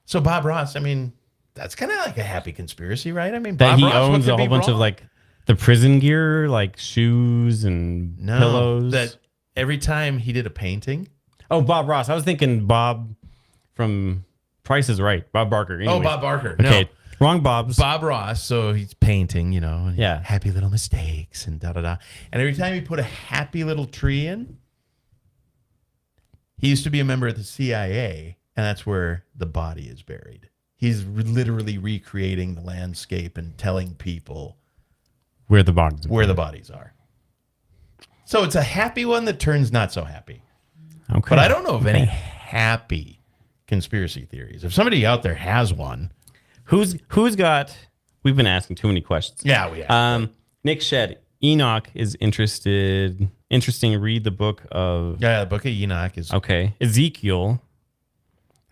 Speaker 2: So Bob Ross, I mean, that's kind of like a happy conspiracy, right? I mean,
Speaker 1: that
Speaker 2: Bob
Speaker 1: he
Speaker 2: Ross,
Speaker 1: owns a whole bunch of like the prison gear, like shoes and pillows.
Speaker 2: That every time he did a painting.
Speaker 1: Oh, Bob Ross. I was thinking Bob from Price is Right. Bob Barker. Anyway.
Speaker 2: Oh, Bob Barker.
Speaker 1: Okay,
Speaker 2: no.
Speaker 1: Wrong Bob's.
Speaker 2: Bob Ross. So he's painting, you know, and happy little mistakes and da-da-da. And every time he put a happy little tree in, he used to be a member of the CIA. And that's where the body is buried. He's literally recreating the landscape and telling people
Speaker 1: where the bodies
Speaker 2: are. So it's a happy one that turns not so happy.
Speaker 1: Okay.
Speaker 2: But I don't know of any happy conspiracy theories. If somebody out there has one,
Speaker 1: who's got? We've been asking too many questions.
Speaker 2: Yeah, we have.
Speaker 1: Nick Shed, Enoch is interesting. Read the book of.
Speaker 2: Yeah, the book of Enoch is
Speaker 1: okay. Ezekiel.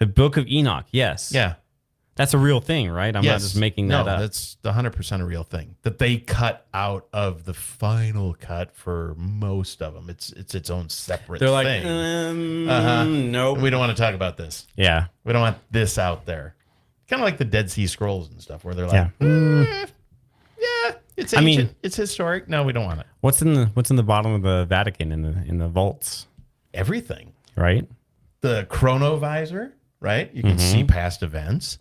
Speaker 1: The Book of Enoch, yes.
Speaker 2: Yeah.
Speaker 1: That's a real thing, right? I'm not just making that up.
Speaker 2: No, that's 100% a real thing that they cut out of the final cut for most of them. It's its own separate thing.
Speaker 1: They're like, nope.
Speaker 2: We don't want to talk about this.
Speaker 1: Yeah.
Speaker 2: We don't want this out there. Kind of like the Dead Sea Scrolls and stuff where they're like, yeah, it's ancient. I mean, it's historic. No, we don't want it.
Speaker 1: What's in the bottom of the Vatican in the vaults?
Speaker 2: Everything.
Speaker 1: Right?
Speaker 2: The chronovisor. Right? You can see past events.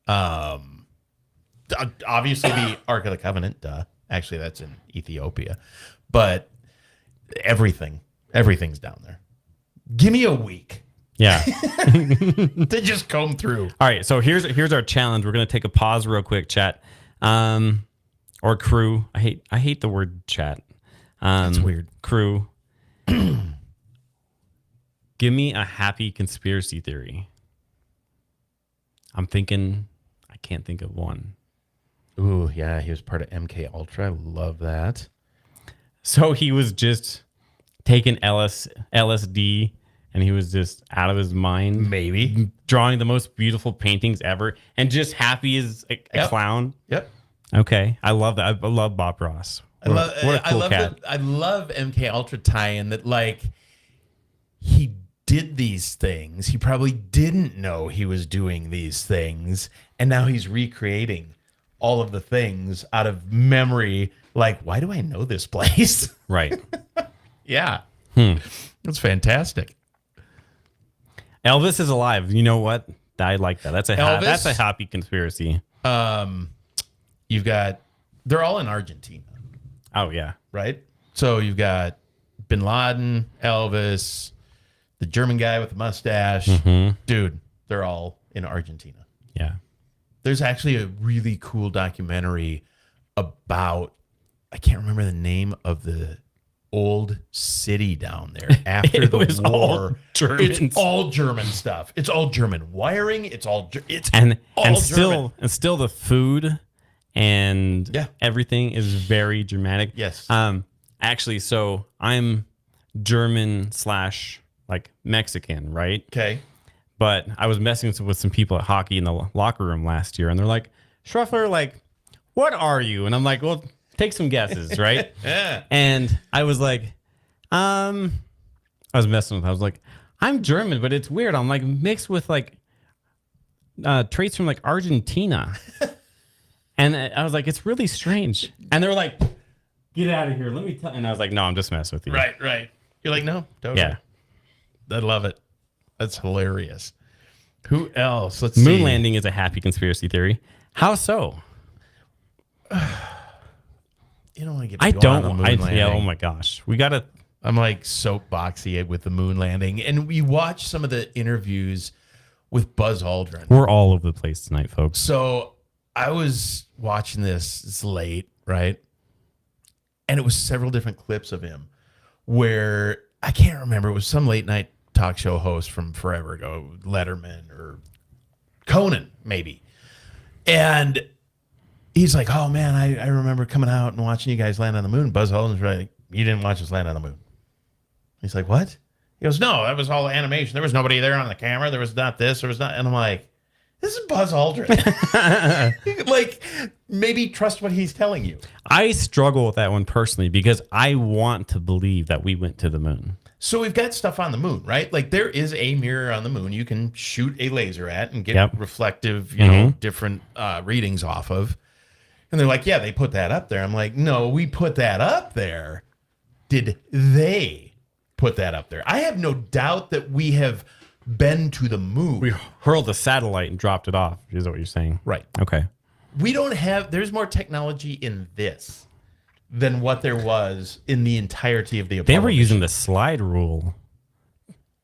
Speaker 2: Obviously, the Ark of the Covenant. Duh. Actually, that's in Ethiopia. But everything's down there. Give me a week.
Speaker 1: Yeah.
Speaker 2: To just comb through.
Speaker 1: All right. So here's our challenge. We're going to take a pause real quick, chat. Or crew. I hate the word chat.
Speaker 2: That's weird.
Speaker 1: Crew. Give me a happy conspiracy theory. I'm thinking, I can't think of one.
Speaker 2: Ooh, yeah, he was part of MK Ultra. I love that.
Speaker 1: So he was just taking LSD and he was just out of his mind.
Speaker 2: Maybe.
Speaker 1: Drawing the most beautiful paintings ever and just happy as a clown.
Speaker 2: Yep.
Speaker 1: Okay. I love that. I love Bob Ross. What a cool cat.
Speaker 2: I love MK Ultra tie-in that, like, he did these things. He probably didn't know he was doing these things. And now he's recreating all of the things out of memory. Like, why do I know this place?
Speaker 1: Right.
Speaker 2: Yeah. That's fantastic.
Speaker 1: Elvis is alive. You know what? I like that. That's
Speaker 2: Elvis?
Speaker 1: a happy conspiracy.
Speaker 2: You've got, they're all in Argentina,
Speaker 1: Oh yeah.
Speaker 2: right? So you've got Bin Laden, Elvis, the German guy with the mustache. Dude, they're all in Argentina.
Speaker 1: Yeah.
Speaker 2: There's actually a really cool documentary about, I can't remember the name of the old city down there after
Speaker 1: It
Speaker 2: the
Speaker 1: was all
Speaker 2: war.
Speaker 1: Germans.
Speaker 2: It's all German stuff. It's all German wiring. It's all
Speaker 1: And
Speaker 2: all
Speaker 1: still the food and
Speaker 2: Yeah.
Speaker 1: everything is very dramatic.
Speaker 2: Yes.
Speaker 1: Actually, so I'm German / like Mexican, right?
Speaker 2: Okay.
Speaker 1: But I was messing with some people at hockey in the locker room last year, and they're like, Schruffler, like, what are you? And I'm like, well, take some guesses, right?
Speaker 2: Yeah.
Speaker 1: And I was like, I was messing with. I was like, I'm German, but it's weird. I'm like mixed with like traits from like Argentina. And I was like, it's really strange. And they were like, get out of here. Let me tell. And I was like, no, I'm just messing with you.
Speaker 2: Right. You're like, no, totally.
Speaker 1: Yeah.
Speaker 2: I love it. That's hilarious. Who else? Let's see.
Speaker 1: Moon landing is a happy conspiracy theory. How so?
Speaker 2: You don't want to get
Speaker 1: I
Speaker 2: me going
Speaker 1: don't.
Speaker 2: on the moon landing.
Speaker 1: Yeah. Oh my gosh. We gotta.
Speaker 2: I'm like soapboxy with the moon landing. And we watched some of the interviews with Buzz Aldrin.
Speaker 1: We're all over the place tonight, folks.
Speaker 2: So I was watching this. It's late, right? And it was several different clips of him where I can't remember. It was some late night talk show host from forever ago, Letterman or Conan, maybe. And he's like, oh, man, I remember coming out and watching you guys land on the moon. Buzz Aldrin's like, you didn't watch us land on the moon. He's like, what? He goes, no, that was all animation. There was nobody there on the camera. There was not this. There was not. And I'm like, this is Buzz Aldrin. Like, maybe trust what he's telling you.
Speaker 1: I struggle with that one personally because I want to believe that we went to the moon.
Speaker 2: So we've got stuff on the moon, right? Like there is a mirror on the moon you can shoot a laser at and get reflective, you know, different readings off of. And they're like, yeah, they put that up there. I'm like, no, we put that up there. Did they put that up there? I have no doubt that we have been to the moon.
Speaker 1: We hurled a satellite and dropped it off, is what you're saying.
Speaker 2: Right.
Speaker 1: Okay.
Speaker 2: We don't have, there's more technology in this than what there was in the entirety of the Apollo
Speaker 1: They were
Speaker 2: mission.
Speaker 1: using the slide rule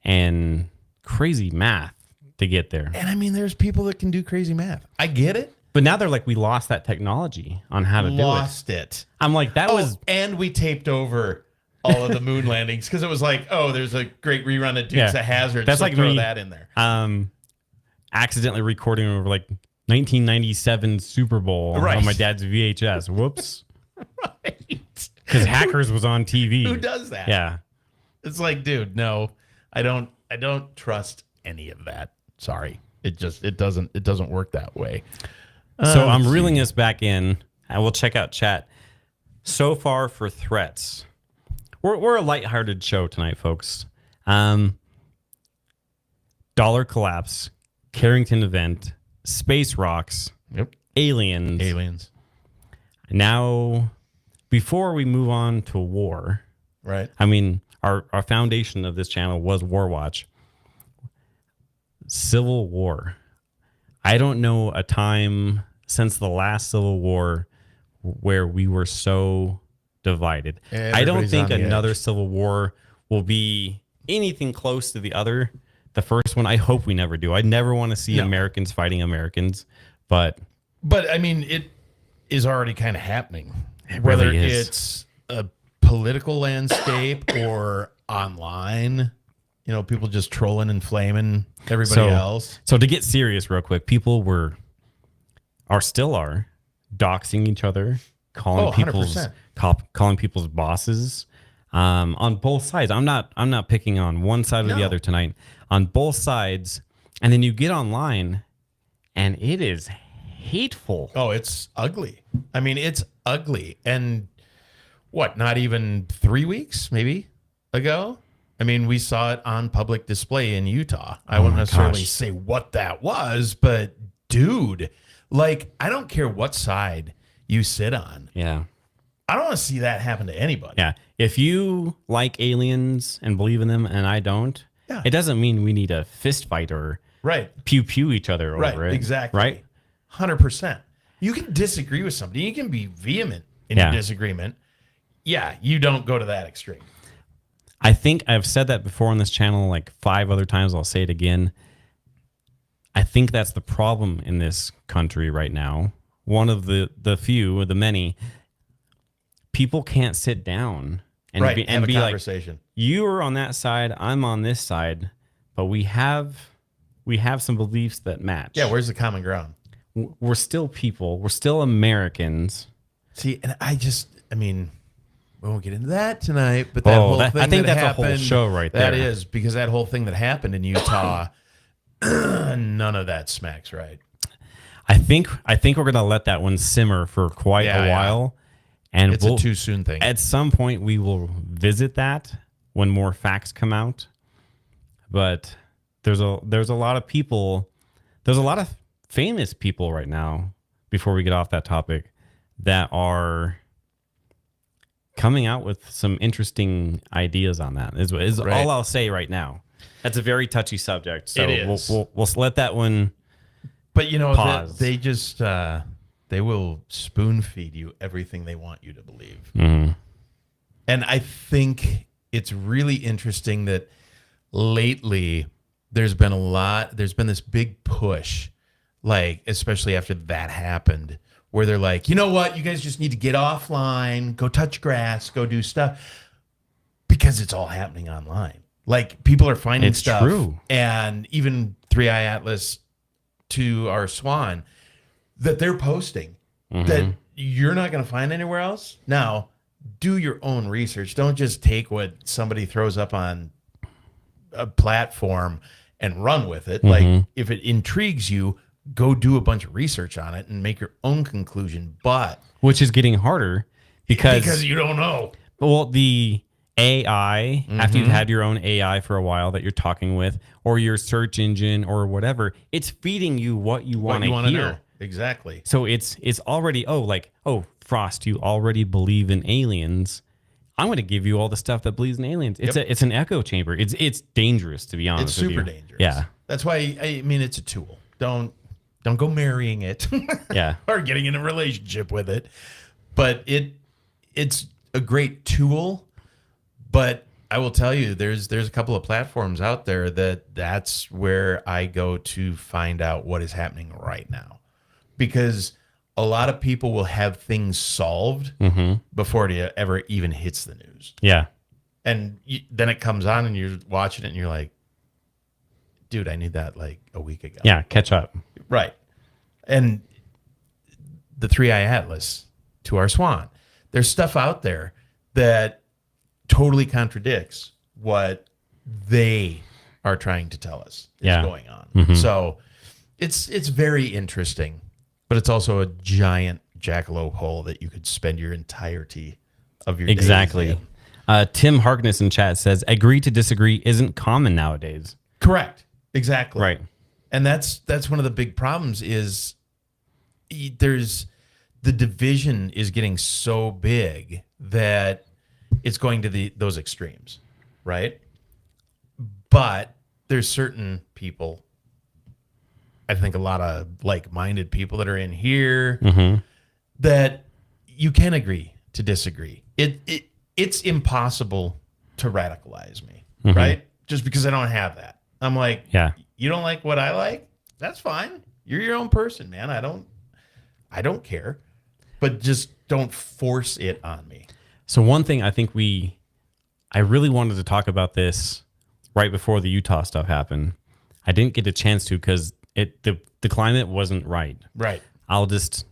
Speaker 1: and crazy math to get there.
Speaker 2: And I mean, there's people that can do crazy math. I get it.
Speaker 1: But now they're like, we lost that technology on how to
Speaker 2: Lost
Speaker 1: do it.
Speaker 2: it.
Speaker 1: I'm like, that was...
Speaker 2: And we taped over all of the moon landings because it was like, oh, there's a great rerun of Dukes of Hazzard.
Speaker 1: That's
Speaker 2: so
Speaker 1: like
Speaker 2: throw
Speaker 1: me,
Speaker 2: that in there.
Speaker 1: Accidentally recording over like 1997 Super Bowl
Speaker 2: Right.
Speaker 1: on my dad's VHS. Whoops.
Speaker 2: Right.
Speaker 1: Because Hackers was on TV.
Speaker 2: Who does that?
Speaker 1: Yeah.
Speaker 2: It's like, dude, no, I don't trust any of that. Sorry. It doesn't work that way.
Speaker 1: So I'm reeling us back in. I will check out chat. So far for threats. We're a lighthearted show tonight, folks. Dollar collapse, Carrington event, space rocks,
Speaker 2: Yep.
Speaker 1: aliens. Now, before we move on to war,
Speaker 2: Right.
Speaker 1: I mean, our foundation of this channel was War Watch. Civil War. I don't know a time since the last Civil War where we were so divided. I don't
Speaker 2: Everybody's
Speaker 1: think
Speaker 2: on the
Speaker 1: another
Speaker 2: edge.
Speaker 1: Civil War will be anything close to the other. The first one, I hope we never do. I never want to see
Speaker 2: No.
Speaker 1: Americans fighting Americans, but
Speaker 2: I mean, it is already kind of happening.
Speaker 1: It
Speaker 2: Whether
Speaker 1: really is.
Speaker 2: it's a political landscape or online, you know, people just trolling and flaming everybody else.
Speaker 1: So to get serious real quick, people still are doxing each other, calling
Speaker 2: 100%.
Speaker 1: calling people's bosses on both sides. I'm not picking on one side or the
Speaker 2: No.
Speaker 1: other tonight. On both sides, and then you get online, and it is hateful.
Speaker 2: Oh, it's ugly. I mean, it's ugly. And what, not even 3 weeks maybe ago? I mean, we saw it on public display in Utah. I wouldn't necessarily
Speaker 1: gosh.
Speaker 2: say what that was, but dude, like, I don't care what side you sit on.
Speaker 1: Yeah.
Speaker 2: I don't want to see that happen to anybody.
Speaker 1: Yeah. If you like aliens and believe in them and I don't,
Speaker 2: Yeah.
Speaker 1: it doesn't mean we need a fist fight or
Speaker 2: Right.
Speaker 1: pew pew each other
Speaker 2: Right.
Speaker 1: over it.
Speaker 2: Exactly.
Speaker 1: Right?
Speaker 2: 100%. You can disagree with somebody. You can be vehement in your disagreement. Yeah. You don't go to that extreme.
Speaker 1: I think I've said that before on this channel like 5 other times. I'll say it again. I think that's the problem in this country right now. One of the few, or the many, people can't sit down and
Speaker 2: Right.
Speaker 1: be,
Speaker 2: Have a
Speaker 1: be like,
Speaker 2: conversation.
Speaker 1: you are on that side, I'm on this side, but we have some beliefs that match.
Speaker 2: Yeah. Where's the common ground?
Speaker 1: We're still people. We're still Americans.
Speaker 2: See, and I mean, we won't get into that tonight, but that whole thing
Speaker 1: I think
Speaker 2: that
Speaker 1: that's
Speaker 2: happened,
Speaker 1: a whole show right there.
Speaker 2: That is, because that whole thing that happened in Utah, none of that smacks right.
Speaker 1: I think we're gonna let that one simmer for quite a while, and
Speaker 2: It's a too soon thing.
Speaker 1: At some point, we will visit that when more facts come out. But there's a lot of people, there's a lot of famous people right now. Before we get off that topic, that are coming out with some interesting ideas on that. Is
Speaker 2: Right.
Speaker 1: all I'll say right now. That's a very touchy subject, so
Speaker 2: It is.
Speaker 1: we'll let that one.
Speaker 2: But you know,
Speaker 1: Pause.
Speaker 2: they just they will spoon feed you everything they want you to believe.
Speaker 1: Mm-hmm.
Speaker 2: And I think it's really interesting that lately there's been this big push, like especially after that happened, where they're like, you know what, you guys just need to get offline, go touch grass, go do stuff, because it's all happening online. Like people are finding
Speaker 1: It's
Speaker 2: stuff,
Speaker 1: true.
Speaker 2: and even 3i Atlas to our Swan that they're posting that you're not going to find anywhere else. Now, do your own research. Don't just take what somebody throws up on a platform and run with it. Like if it intrigues you, go do a bunch of research on it and make your own conclusion. But
Speaker 1: Which is getting harder because
Speaker 2: you don't know.
Speaker 1: well, the AI, after you've had your own AI for a while that you're talking with, or your search engine or whatever, it's feeding you what you want to
Speaker 2: wanna
Speaker 1: hear.
Speaker 2: know. Exactly.
Speaker 1: So it's already, Frost, you already believe in aliens. I'm going to give you all the stuff that believes in aliens. It's an echo chamber. It's dangerous, to be honest.
Speaker 2: It's
Speaker 1: with
Speaker 2: super
Speaker 1: you.
Speaker 2: dangerous.
Speaker 1: Yeah.
Speaker 2: That's why I mean it's a tool. Don't go marrying it.
Speaker 1: Yeah.
Speaker 2: Or getting in a relationship with it. But it's a great tool. But I will tell you, there's a couple of platforms out there that's where I go to find out what is happening right now, because a lot of people will have things solved before it ever even hits the news,
Speaker 1: Yeah.
Speaker 2: and then it comes on and you're watching it and you're like, dude, I knew that like a week ago.
Speaker 1: Yeah. Catch up.
Speaker 2: Right. And the 3i Atlas to our Swan, there's stuff out there that totally contradicts what they are trying to tell us is going on. So it's very interesting, but it's also a giant jackalope hole that you could spend your entirety of your days
Speaker 1: Exactly.
Speaker 2: in.
Speaker 1: Tim Harkness in chat says, agree to disagree isn't common nowadays.
Speaker 2: Correct. Exactly.
Speaker 1: Right.
Speaker 2: And that's one of the big problems is there's the division is getting so big that it's going to those extremes, right? But there's certain people, I think a lot of like-minded people that are in here that you can agree to disagree. It's impossible to radicalize me, right? Just because I don't have that. I'm like,
Speaker 1: Yeah.
Speaker 2: you don't like what I like? That's fine. You're your own person, man. I don't care. But just don't force it on me.
Speaker 1: So one thing I think I really wanted to talk about this right before the Utah stuff happened. I didn't get a chance to because the climate wasn't right.
Speaker 2: Right.
Speaker 1: I'll just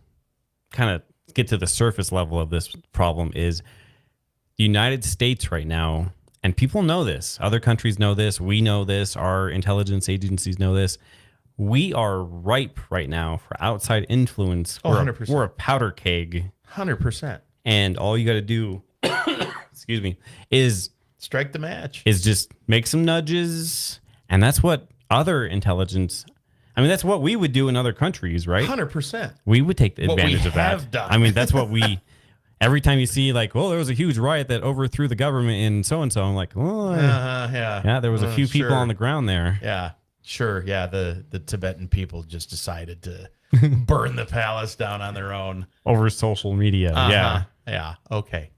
Speaker 1: kind of get to the surface level of this problem is the United States right now, and people know this, other countries know this, we know this, our intelligence agencies know this. We are ripe right now for outside influence.
Speaker 2: Oh, 100%.
Speaker 1: We're a powder keg.
Speaker 2: 100%.
Speaker 1: And all you got to do, excuse me, is
Speaker 2: Strike the match.
Speaker 1: is just make some nudges. And that's what other intelligence, I mean, that's what we would do in other countries, right?
Speaker 2: 100%.
Speaker 1: We would take the
Speaker 2: What we
Speaker 1: advantage of that.
Speaker 2: have done.
Speaker 1: I mean, that's what we, every time you see like, well, there was a huge riot that overthrew the government in so-and-so. I'm like, oh, yeah, there was a few people on the ground there.
Speaker 2: Yeah, sure. Yeah, the Tibetan people just decided to burn the palace down on their own.
Speaker 1: Over social media. Yeah.
Speaker 2: Yeah. Okay.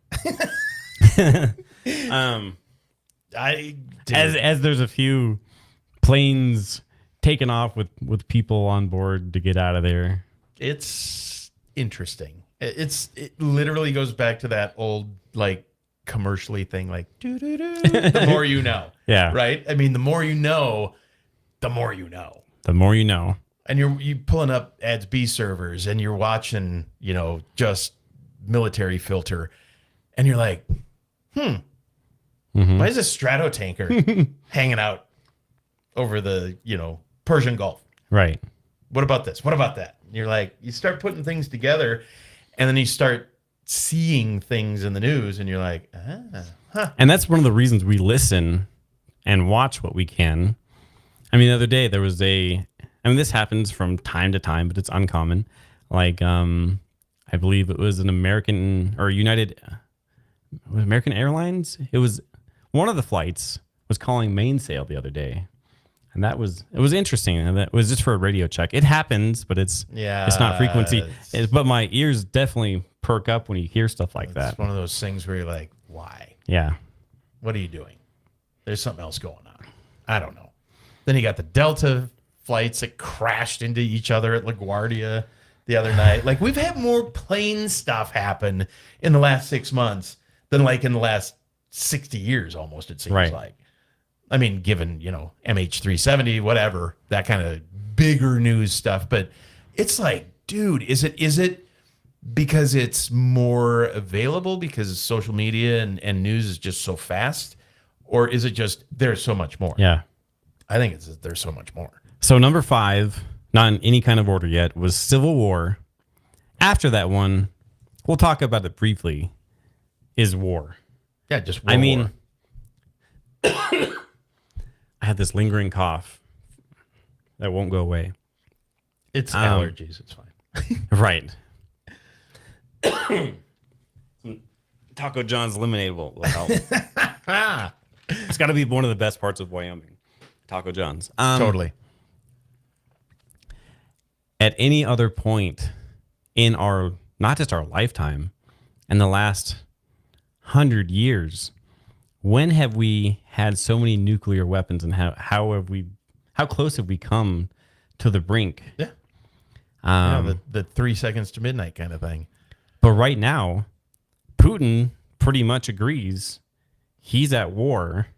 Speaker 1: As there's a few planes taken off with people on board to get out of there.
Speaker 2: It's interesting. It literally goes back to that old like commercially thing, like the more you know.
Speaker 1: Yeah.
Speaker 2: Right. I mean, the more you know, the more you know.
Speaker 1: The more you know.
Speaker 2: And you pulling up ads B servers and you're watching, just military filter, and you're like, why is a strato tanker hanging out over the, Persian Gulf?
Speaker 1: Right.
Speaker 2: What about this? What about that? And you're like, you start putting things together, and then you start seeing things in the news, and you're like,
Speaker 1: And that's one of the reasons we listen and watch what we can. I mean, the other day there was this happens from time to time, but it's uncommon. Like, I believe it was an American Airlines. It was one of the flights was calling mainsail the other day. And it was interesting. And that was just for a radio check. It happens, but it's not frequency. But my ears definitely perk up when you hear stuff like that.
Speaker 2: It's one of those things where you're like, why?
Speaker 1: Yeah.
Speaker 2: What are you doing? There's something else going on. I don't know. Then you got the Delta flights that crashed into each other at LaGuardia the other night. Like, we've had more plane stuff happen in the last 6 months than like in the last 60 years almost, it seems like. I mean, given, MH370, whatever, that kind of bigger news stuff. But it's like, dude, is it because it's more available because social media and news is just so fast? Or is it just there's so much more?
Speaker 1: Yeah.
Speaker 2: I think there's so much more.
Speaker 1: So number 5, not in any kind of order yet, was Civil War. After that one, we'll talk about it briefly, is war.
Speaker 2: Yeah, just
Speaker 1: war. I mean, I had this lingering cough that won't go away.
Speaker 2: It's allergies. It's fine.
Speaker 1: Right. Taco John's lemonade will help. It's got to be one of the best parts of Wyoming. Taco John's.
Speaker 2: Totally.
Speaker 1: At any other point in our, not just our lifetime, in the last 100 years, when have we had so many nuclear weapons, and how close have we come to the brink?
Speaker 2: Yeah. The 3 seconds to midnight kind of thing.
Speaker 1: But right now, Putin pretty much agrees he's at war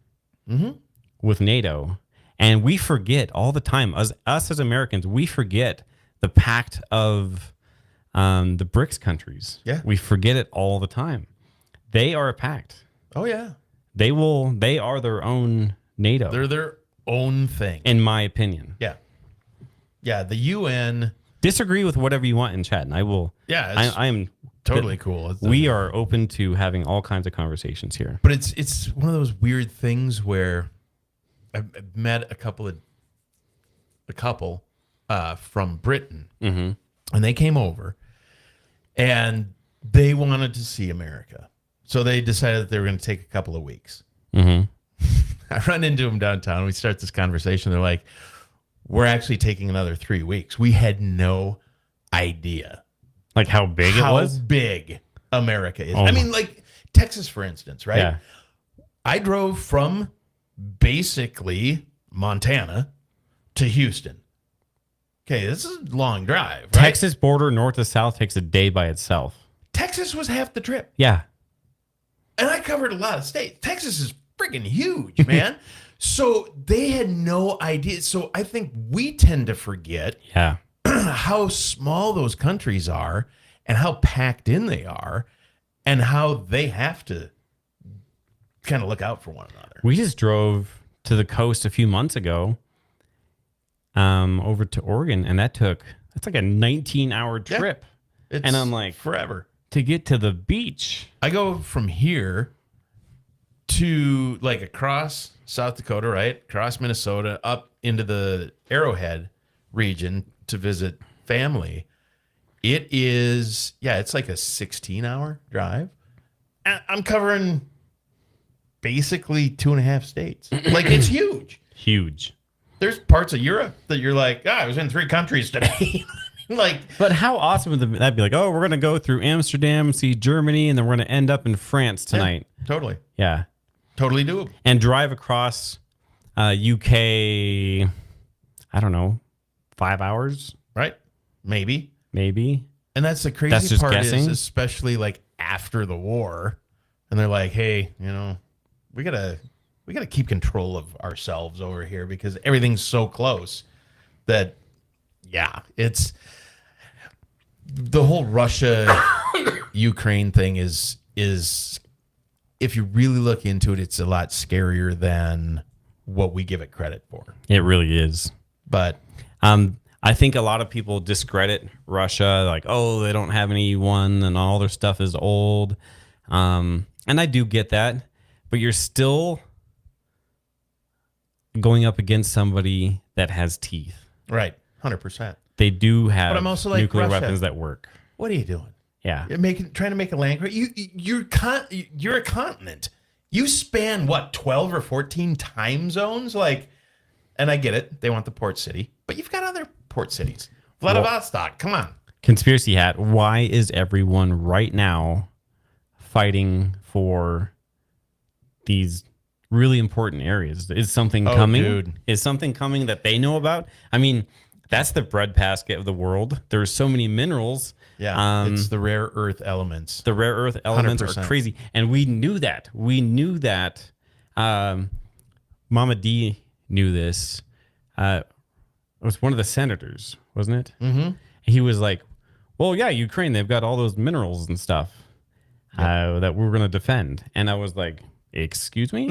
Speaker 1: with NATO. And we forget all the time, us as Americans, we forget the pact of the BRICS countries.
Speaker 2: Yeah.
Speaker 1: We forget it all the time. They are a pact.
Speaker 2: Oh, yeah.
Speaker 1: They are their own NATO.
Speaker 2: They're their own thing.
Speaker 1: In my opinion.
Speaker 2: Yeah. Yeah, the UN.
Speaker 1: Disagree with whatever you want in chat, and I will.
Speaker 2: Yeah,
Speaker 1: I am
Speaker 2: totally cool.
Speaker 1: We are open to having all kinds of conversations here.
Speaker 2: But it's one of those weird things where I've met a couple from Britain, and they came over, and they wanted to see America. So they decided that they were going to take a couple of weeks. I run into them downtown. We start this conversation. They're like, we're actually taking another 3 weeks. We had no idea.
Speaker 1: Like how big it was?
Speaker 2: How big America is. I mean, like Texas, for instance, right?
Speaker 1: Yeah.
Speaker 2: I drove from basically Montana to Houston. Okay, this is a long drive, right?
Speaker 1: Texas border north to south takes a day by itself.
Speaker 2: Texas was half the trip.
Speaker 1: Yeah.
Speaker 2: And I covered a lot of states. Texas is freaking huge, man. So they had no idea. So I think we tend to forget how small those countries are and how packed in they are and how they have to kind of look out for one another.
Speaker 1: We just drove to the coast a few months ago over to Oregon, and that's like a 19-hour trip.
Speaker 2: Yeah,
Speaker 1: and I'm like,
Speaker 2: forever.
Speaker 1: To get to the beach.
Speaker 2: I go from here to like across South Dakota, right? Across Minnesota, up into the Arrowhead region to visit family. It is, it's like a 16-hour drive. I'm covering basically 2.5 states. Like, it's huge.
Speaker 1: Huge.
Speaker 2: There's parts of Europe that you're like, I was in 3 countries today. Like,
Speaker 1: but how awesome would that be? Like, oh, we're going to go through Amsterdam, see Germany, and then we're going to end up in France tonight.
Speaker 2: Yeah, totally.
Speaker 1: Yeah.
Speaker 2: Totally doable.
Speaker 1: And drive across UK, I don't know, 5 hours?
Speaker 2: Right. Maybe. And that's the crazy
Speaker 1: just
Speaker 2: part
Speaker 1: guessing.
Speaker 2: is, especially like after the war, and they're like, hey, we gotta keep control of ourselves over here because everything's so close that, it's the whole Russia Ukraine thing is if you really look into it, it's a lot scarier than what we give it credit for.
Speaker 1: It really is.
Speaker 2: But
Speaker 1: I think a lot of people discredit Russia, like, oh, they don't have anyone and all their stuff is old. And I do get that, but you're still going up against somebody that has teeth.
Speaker 2: right, 100%.
Speaker 1: They do have
Speaker 2: But I'm also like,
Speaker 1: nuclear
Speaker 2: Russia,
Speaker 1: weapons that work.
Speaker 2: What are you doing?
Speaker 1: Yeah.
Speaker 2: You're trying to make a land grab. You're a continent. You span what, 12 or 14 time zones? Like, and I get it, they want the port city, but you've got other port cities. Vladivostok, come on.
Speaker 1: Conspiracy hat. Why is everyone right now fighting for these really important areas? Is something coming?
Speaker 2: Dude.
Speaker 1: Is something coming that they know about? I mean, that's the breadbasket of the world. There's so many minerals.
Speaker 2: Yeah, it's the rare earth elements.
Speaker 1: The rare earth elements
Speaker 2: 100%.
Speaker 1: are crazy. And we knew that. Mama D knew this. It was one of the senators, wasn't it?
Speaker 2: Mm-hmm.
Speaker 1: He was like, well, yeah, Ukraine, they've got all those minerals and stuff that we're going to defend. And I was like, excuse me?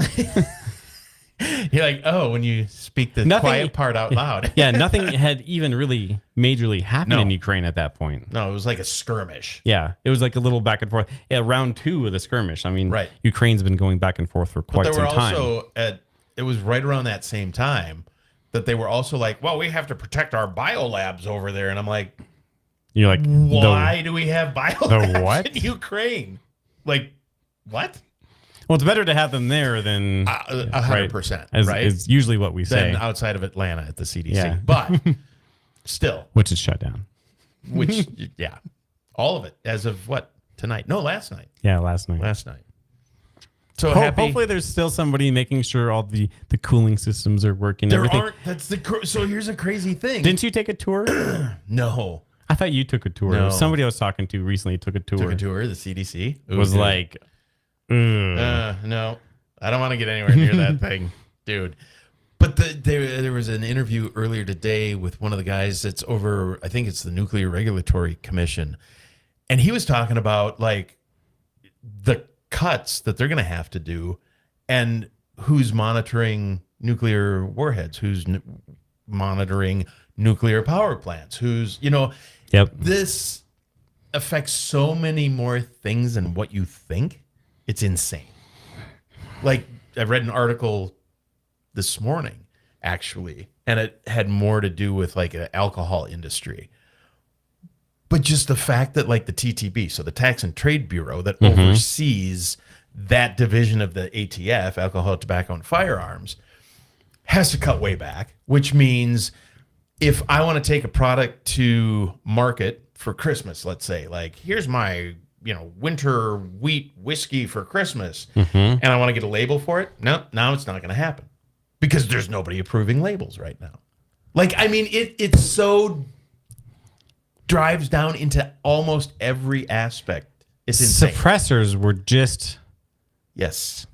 Speaker 2: You're like, oh, when you speak the quiet part out loud.
Speaker 1: Yeah, nothing had even really majorly happened in Ukraine at that point.
Speaker 2: No, it was like a skirmish.
Speaker 1: Yeah, it was like a little back and forth. Yeah, round 2 of the skirmish. I mean,
Speaker 2: right.
Speaker 1: Ukraine's been going back and forth for quite some time.
Speaker 2: It was right around that same time that they were also like, well, we have to protect our biolabs over there. And I'm like,
Speaker 1: you're like,
Speaker 2: why do we have biolabs
Speaker 1: what?
Speaker 2: in Ukraine? Like, what?
Speaker 1: Well, it's better to have them there than
Speaker 2: 100%, right?
Speaker 1: Is usually what we say.
Speaker 2: Than outside of Atlanta at the CDC.
Speaker 1: Yeah.
Speaker 2: But still.
Speaker 1: Which is shut down.
Speaker 2: All of it as of what? Tonight? No, last night.
Speaker 1: Yeah, last night.
Speaker 2: So
Speaker 1: hopefully there's still somebody making sure all the cooling systems are working.
Speaker 2: So here's a crazy thing.
Speaker 1: Didn't you take a tour?
Speaker 2: No.
Speaker 1: I thought you took a tour.
Speaker 2: No.
Speaker 1: Somebody I was talking to recently took a tour.
Speaker 2: The CDC.
Speaker 1: Was like,
Speaker 2: no, I don't want to get anywhere near that thing, dude. But there was an interview earlier today with one of the guys that's over, I think it's the Nuclear Regulatory Commission. And he was talking about like the cuts that they're going to have to do and who's monitoring nuclear warheads, who's monitoring nuclear power plants, who's, this affects so many more things than what you think. It's insane. Like, I read an article this morning, actually, and it had more to do with like an alcohol industry. But just the fact that like the TTB, so the Tax and Trade Bureau that oversees that division of the ATF, alcohol, tobacco, and firearms, has to cut way back, which means if I want to take a product to market for Christmas, let's say, like, here's my winter wheat whiskey for Christmas, and I want to get a label for it. No, now it's not going to happen because there's nobody approving labels right now. Like, I mean, it so drives down into almost every aspect. It's insane.
Speaker 1: Suppressors were just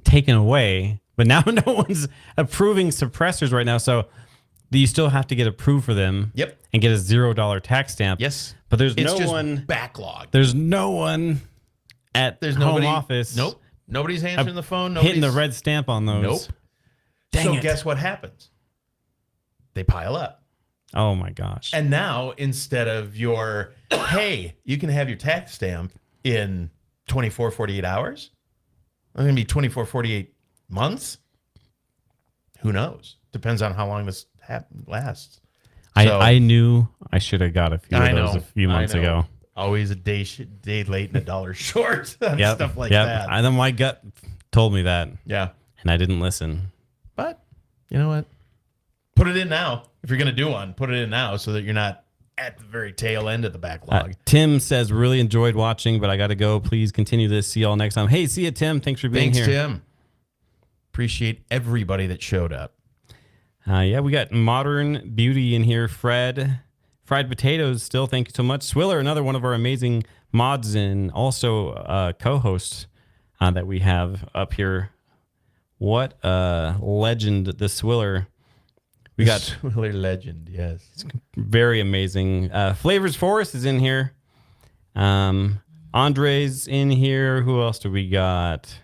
Speaker 1: taken away, but now no one's approving suppressors right now. So you still have to get approved for them.
Speaker 2: Yep.
Speaker 1: And get a $0 tax stamp.
Speaker 2: Yes.
Speaker 1: But there's
Speaker 2: it's
Speaker 1: no
Speaker 2: just
Speaker 1: one
Speaker 2: backlog.
Speaker 1: There's no one at home office.
Speaker 2: Nope. Nobody's answering the phone.
Speaker 1: Hitting the red stamp on those.
Speaker 2: Nope. So guess what happens? They pile up.
Speaker 1: Oh my gosh.
Speaker 2: And now instead of your, hey, you can have your tax stamp in 24, 48 hours, it's going to be 24, 48 months. Who knows? Depends on how long this lasts.
Speaker 1: I knew I should have got a few of those a few months ago.
Speaker 2: Always a day late and a dollar short on stuff like that.
Speaker 1: I then my gut told me that.
Speaker 2: Yeah.
Speaker 1: And I didn't listen.
Speaker 2: But you know what? Put it in now. If you're going to do one, put it in now so that you're not at the very tail end of the backlog.
Speaker 1: Tim says, really enjoyed watching, but I got to go. Please continue this. See y'all next time. Hey, see you, Tim. Thanks for being here.
Speaker 2: Thanks, Tim. Appreciate everybody that showed up.
Speaker 1: Yeah, we got Modern Beauty in here. Fred, Fried Potatoes still. Thank you so much. Swiller, another one of our amazing mods and also co-hosts that we have up here. What a legend, the Swiller. We got
Speaker 2: Swiller legend, yes.
Speaker 1: It's very amazing. Flavors Forest is in here. Andre's in here. Who else do we got?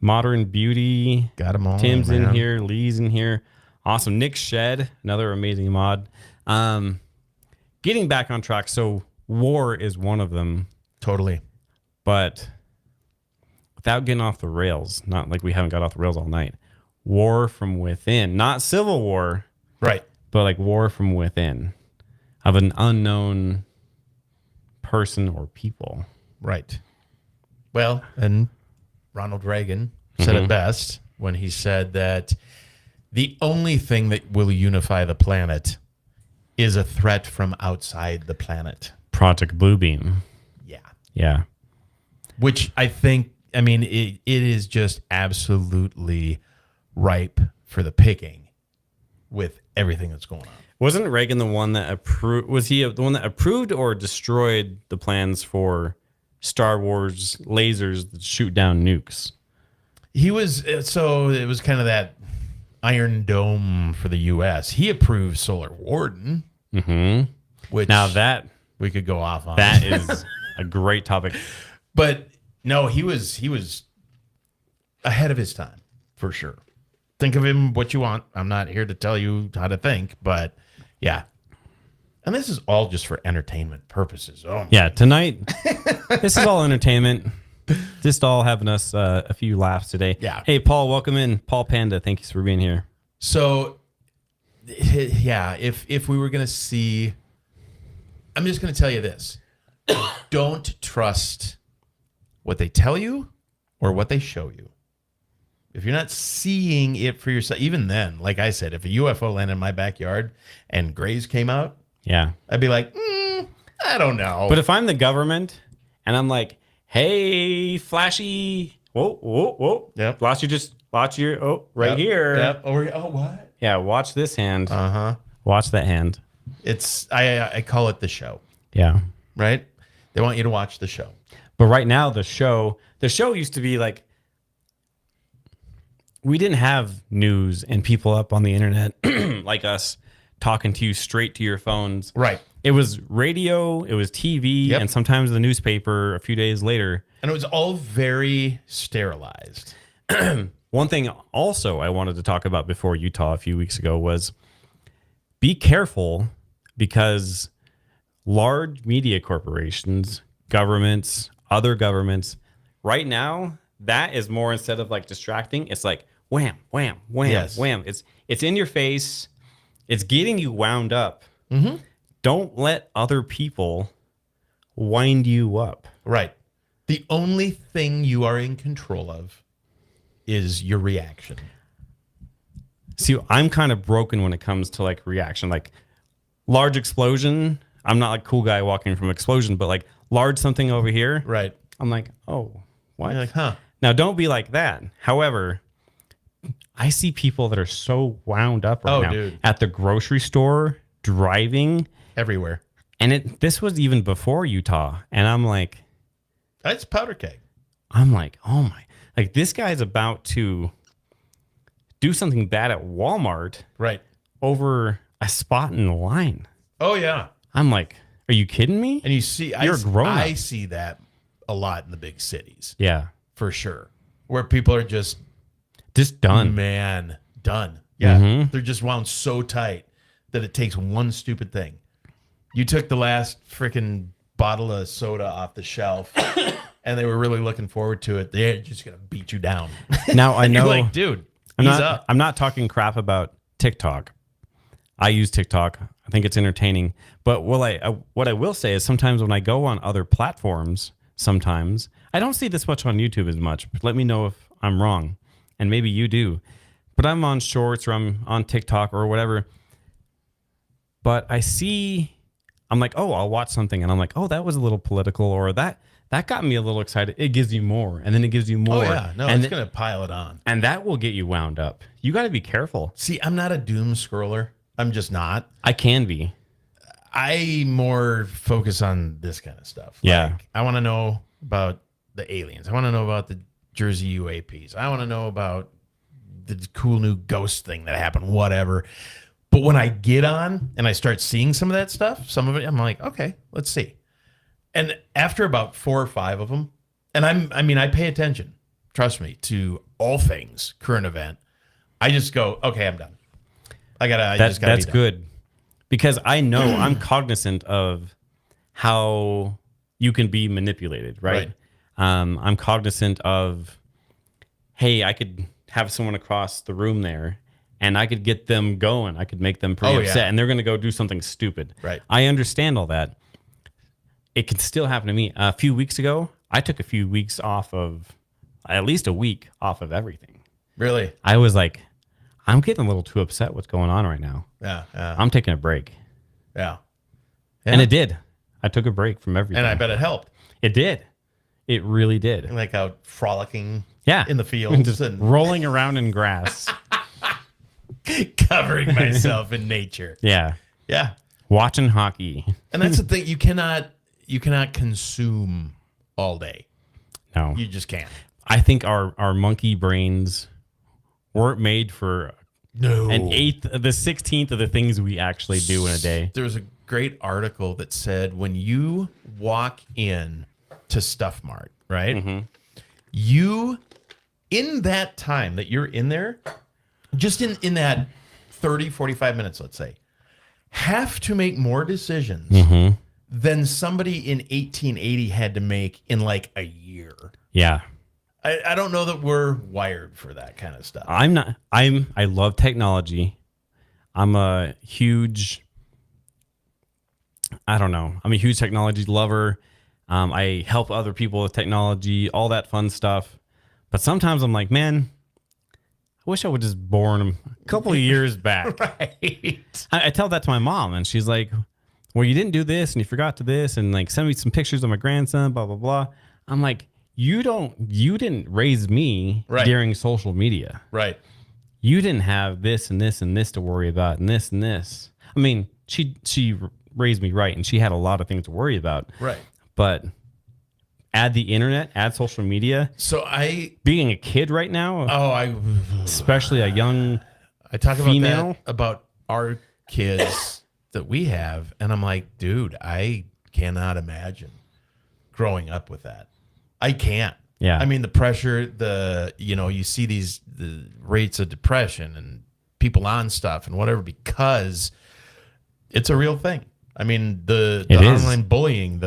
Speaker 1: Modern Beauty.
Speaker 2: Got them all.
Speaker 1: Tim's in here. Lee's in here. Awesome. Nick Shed, another amazing mod. Getting back on track. So war is one of them.
Speaker 2: Totally.
Speaker 1: But without getting off the rails, not like we haven't got off the rails all night. War from within, not civil war.
Speaker 2: Right.
Speaker 1: But like war from within of an unknown person or people.
Speaker 2: Right. Well, and Ronald Reagan said it best when he said that the only thing that will unify the planet is a threat from outside the planet.
Speaker 1: Project Bluebeam.
Speaker 2: Yeah.
Speaker 1: Yeah.
Speaker 2: Which I think, I mean, it is just absolutely ripe for the picking with everything that's going on.
Speaker 1: Wasn't Reagan the one that approved? Was he the one that approved or destroyed the plans for Star Wars lasers that shoot down nukes?
Speaker 2: He was, so it was kind of that Iron Dome for the U.S. He approved Solar Warden, which
Speaker 1: now that
Speaker 2: we could go off on.
Speaker 1: That is a great topic.
Speaker 2: But no, he was ahead of his time for sure. Think of him what you want. I'm not here to tell you how to think, but yeah. And this is all just for entertainment purposes. Oh,
Speaker 1: yeah, tonight, this is all entertainment. Just all having us a few laughs today.
Speaker 2: Yeah.
Speaker 1: Hey, Paul, welcome in. Paul Panda, thank you for being here.
Speaker 2: So, yeah, if we were going to see, I'm just going to tell you this. Don't trust what they tell you or what they show you. If you're not seeing it for yourself, even then, like I said, if a UFO landed in my backyard and grays came out,
Speaker 1: yeah,
Speaker 2: I'd be like, I don't know.
Speaker 1: But if I'm the government and I'm like, hey, flashy, whoa.
Speaker 2: Yep.
Speaker 1: Watch your, right here.
Speaker 2: Yep. Oh, what?
Speaker 1: Yeah, watch this hand.
Speaker 2: Uh-huh.
Speaker 1: Watch that hand.
Speaker 2: It's, I call it the show.
Speaker 1: Yeah.
Speaker 2: Right? They want you to watch the show.
Speaker 1: But right now, the show used to be like, we didn't have news and people up on the internet like us talking to you straight to your phones.
Speaker 2: Right.
Speaker 1: It was radio, it was TV, and sometimes the newspaper a few days later.
Speaker 2: And it was all very sterilized.
Speaker 1: One thing also I wanted to talk about before Utah a few weeks ago was be careful because large media corporations, governments, other governments, right now, that is more, instead of like distracting, it's like wham, wham, wham, wham. It's in your face. It's getting you wound up.
Speaker 2: Mm-hmm.
Speaker 1: Don't let other people wind you up.
Speaker 2: Right. The only thing you are in control of is your reaction.
Speaker 1: See, I'm kind of broken when it comes to like reaction. Like large explosion, I'm not like cool guy walking from explosion, but like large something over here.
Speaker 2: Right.
Speaker 1: I'm like, oh, what?
Speaker 2: You're like, huh.
Speaker 1: Now, don't be like that. However, I see people that are so wound up right now
Speaker 2: dude.
Speaker 1: At the grocery store, driving.
Speaker 2: Everywhere.
Speaker 1: And this was even before Utah. And I'm like.
Speaker 2: That's powder keg.
Speaker 1: I'm like, oh my. Like this guy's about to do something bad at Walmart.
Speaker 2: Right.
Speaker 1: Over a spot in the line.
Speaker 2: Oh, yeah.
Speaker 1: I'm like, are you kidding me?
Speaker 2: And you see,
Speaker 1: You're a grown-up.
Speaker 2: I see that a lot in the big cities.
Speaker 1: Yeah.
Speaker 2: For sure. Where people are just
Speaker 1: done.
Speaker 2: Man, done. Yeah.
Speaker 1: Mm-hmm.
Speaker 2: They're just wound so tight that it takes one stupid thing. You took the last freaking bottle of soda off the shelf and they were really looking forward to it, they're just going to beat you down.
Speaker 1: Now I know,
Speaker 2: You're like, dude,
Speaker 1: I'm not talking crap about TikTok. I use TikTok. I think it's entertaining. But what I will say is sometimes when I go on other platforms, sometimes I don't see this much on YouTube as much. But let me know if I'm wrong, and maybe you do. But I'm on Shorts or I'm on TikTok or whatever. But I'm like, oh, I'll watch something, and I'm like, oh, that was a little political, or that got me a little excited. It gives you more, and then it gives you more.
Speaker 2: Oh yeah, no,
Speaker 1: and
Speaker 2: it's going to pile it on,
Speaker 1: and that will get you wound up. You got to be careful.
Speaker 2: See, I'm not a doom scroller. I'm just not.
Speaker 1: I can be.
Speaker 2: I more focus on this kind of stuff.
Speaker 1: Yeah.
Speaker 2: Like, I want to know about the aliens. I want to know about the Jersey UAPs. I want to know about the cool new ghost thing that happened, whatever. But when I get on and I start seeing some of that stuff, some of it, I'm like, okay, let's see. And after about 4 or 5 of them, and I pay attention, trust me, to all things current event. I just go, okay, I'm done. That's
Speaker 1: good, because I know I'm cognizant of how you can be manipulated, right? I'm cognizant of, hey, I could have someone across the room there, and I could get them going. I could make them pretty upset, and they're going to go do something stupid.
Speaker 2: Right.
Speaker 1: I understand all that. It can still happen to me. A few weeks ago, I took a few weeks off of, at least a week off of everything.
Speaker 2: Really?
Speaker 1: I was like, I'm getting a little too upset what's going on right now.
Speaker 2: Yeah.
Speaker 1: I'm taking a break.
Speaker 2: Yeah.
Speaker 1: And it did. I took a break from everything.
Speaker 2: And I bet it helped.
Speaker 1: It did. It really did.
Speaker 2: Like out frolicking
Speaker 1: in
Speaker 2: the fields.
Speaker 1: Just
Speaker 2: and
Speaker 1: rolling around in grass.
Speaker 2: covering myself in nature.
Speaker 1: Yeah.
Speaker 2: Yeah.
Speaker 1: Watching hockey.
Speaker 2: And that's the thing. You cannot consume all day.
Speaker 1: No.
Speaker 2: You just can't.
Speaker 1: I think our monkey brains weren't made for an 16th of the things we actually do in a day.
Speaker 2: There was a great article that said when you walk in to Stuff Mart, right?
Speaker 1: Mm-hmm.
Speaker 2: You, in that time that you're in there, just in that 30, 45 minutes, let's say, have to make more decisions than somebody in 1880 had to make in like a year.
Speaker 1: Yeah.
Speaker 2: I don't know that we're wired for that kind of stuff.
Speaker 1: I love technology. I'm a huge technology lover. I help other people with technology, all that fun stuff. But sometimes I'm like, man, I wish I would just born a couple of years back.
Speaker 2: Right.
Speaker 1: I tell that to my mom, and she's like, well, you didn't do this and you forgot to this, and like send me some pictures of my grandson, blah, blah, blah. I'm like, you didn't raise me during social media.
Speaker 2: Right.
Speaker 1: You didn't have this and this and this to worry about, and this and this. I mean, she raised me right, and she had a lot of things to worry about.
Speaker 2: Right.
Speaker 1: But add the internet, add social media.
Speaker 2: So
Speaker 1: being a kid right now, especially a young
Speaker 2: I talk about
Speaker 1: female,
Speaker 2: that, about our kids that we have, and I'm like, dude, I cannot imagine growing up with that. I can't.
Speaker 1: Yeah.
Speaker 2: I mean, the pressure, you see the rates of depression and people on stuff and whatever, because it's a real thing. I mean, the online bullying,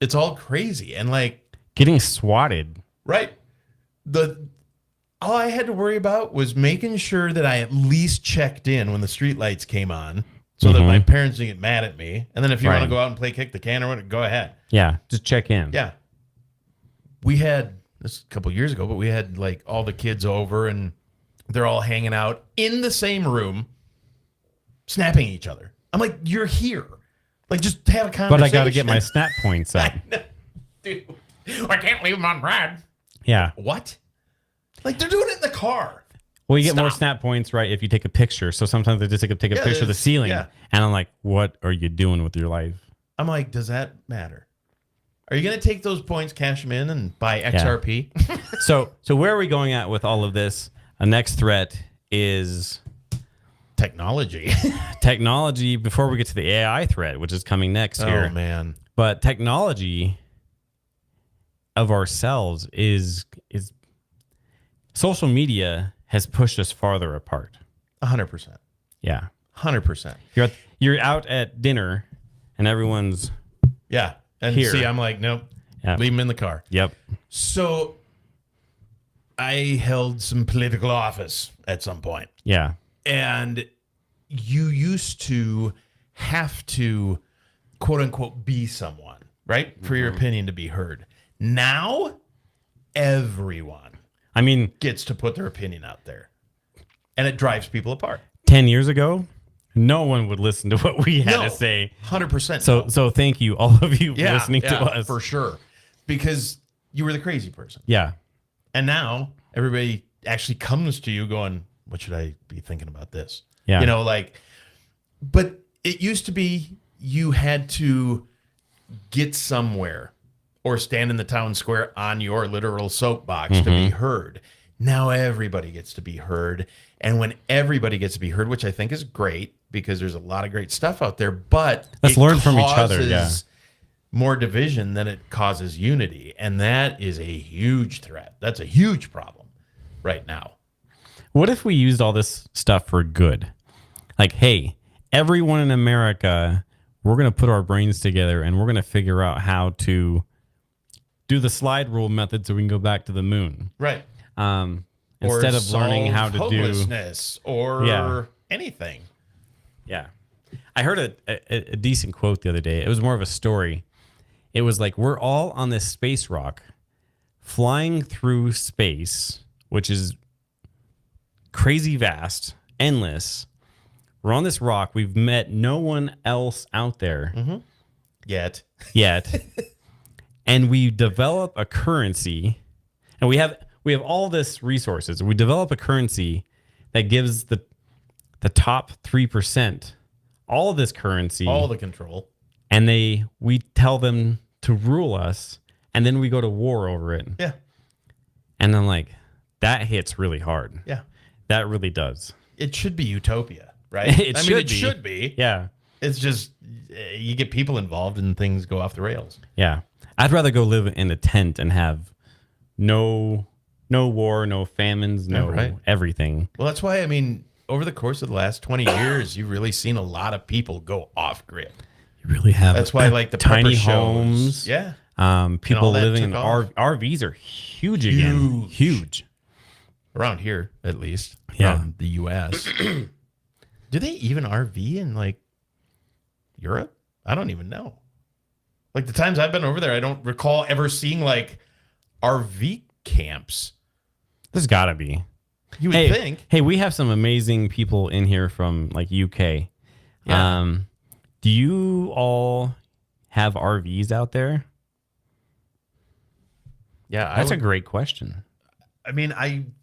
Speaker 2: it's all crazy. And like
Speaker 1: getting swatted.
Speaker 2: Right. All I had to worry about was making sure that I at least checked in when the street lights came on, so that my parents didn't get mad at me. And then if you want to go out and play kick the can or whatever, go ahead.
Speaker 1: Yeah, just check in.
Speaker 2: Yeah. We had this a couple years ago, but we had like all the kids over, and they're all hanging out in the same room, snapping at each other. I'm like, you're here. Like, just have a conversation.
Speaker 1: But I got to get my snap points up.
Speaker 2: Dude, I can't leave them on red.
Speaker 1: Yeah.
Speaker 2: What? Like, they're doing it in the car.
Speaker 1: Well, you get more snap points, right, if you take a picture. So sometimes they just take a picture of the ceiling. Yeah. And I'm like, what are you doing with your life?
Speaker 2: I'm like, does that matter? Are you going to take those points, cash them in, and buy XRP?
Speaker 1: Yeah. So where are we going at with all of this? A next threat is
Speaker 2: technology.
Speaker 1: Technology, before we get to the AI threat, which is coming next here.
Speaker 2: Oh, man.
Speaker 1: But technology of ourselves is social media has pushed us farther apart.
Speaker 2: 100%.
Speaker 1: Yeah.
Speaker 2: 100%.
Speaker 1: You're out at dinner and everyone's
Speaker 2: and
Speaker 1: here.
Speaker 2: See, I'm like, nope.
Speaker 1: Yeah.
Speaker 2: Leave them in the car.
Speaker 1: Yep.
Speaker 2: So I held some political office at some point.
Speaker 1: Yeah.
Speaker 2: And you used to have to, quote unquote, be someone, right? For your opinion to be heard. Now, everyone
Speaker 1: I mean,
Speaker 2: gets to put their opinion out there. And it drives people apart.
Speaker 1: 10 years ago, no one would listen to what we had to say.
Speaker 2: 100%.
Speaker 1: So thank you, all of you listening to us.
Speaker 2: For sure. Because you were the crazy person.
Speaker 1: Yeah.
Speaker 2: And now everybody actually comes to you going, what should I be thinking about this?
Speaker 1: Yeah.
Speaker 2: You know, like, but it used to be you had to get somewhere or stand in the town square on your literal soapbox to be heard. Now everybody gets to be heard. And when everybody gets to be heard, which I think is great because there's a lot of great stuff out there, but
Speaker 1: let's learn from each other. Yeah.
Speaker 2: More division than it causes unity. And that is a huge threat. That's a huge problem right now.
Speaker 1: What if we used all this stuff for good? Like, hey, everyone in America, we're going to put our brains together and we're going to figure out how to do the slide rule method so we can go back to the moon.
Speaker 2: Right.
Speaker 1: Instead of learning how to do
Speaker 2: homelessness or anything.
Speaker 1: Yeah. I heard a decent quote the other day. It was more of a story. It was like, we're all on this space rock flying through space, which is crazy vast, endless. We're on this rock. We've met no one else out there yet. And we develop a currency, and we have all this resources. We develop a currency that gives the top 3% all of this currency,
Speaker 2: all the control,
Speaker 1: and we tell them to rule us, and then we go to war over it.
Speaker 2: Yeah.
Speaker 1: And I'm like, that hits really hard.
Speaker 2: Yeah.
Speaker 1: That really does.
Speaker 2: It should be utopia, right?
Speaker 1: It should be. Yeah.
Speaker 2: It's just you get people involved and things go off the rails.
Speaker 1: Yeah. I'd rather go live in a tent and have no war, no famines, no everything.
Speaker 2: Well, that's why, I mean, over the course of the last 20 years, you've really seen a lot of people go off grid.
Speaker 1: You really have.
Speaker 2: That's why, like, the
Speaker 1: tiny
Speaker 2: pepper
Speaker 1: homes.
Speaker 2: shows, yeah.
Speaker 1: People living in RVs are huge again. Huge.
Speaker 2: Around here, at least.
Speaker 1: Yeah.
Speaker 2: The U.S. Do they even RV in, like, Europe? I don't even know. Like, the times I've been over there, I don't recall ever seeing, like, RV camps.
Speaker 1: There's got to be.
Speaker 2: You would think.
Speaker 1: Hey, we have some amazing people in here from, like, UK.
Speaker 2: Yeah.
Speaker 1: Do you all have RVs out there?
Speaker 2: Yeah.
Speaker 1: That's a great question.
Speaker 2: I mean, and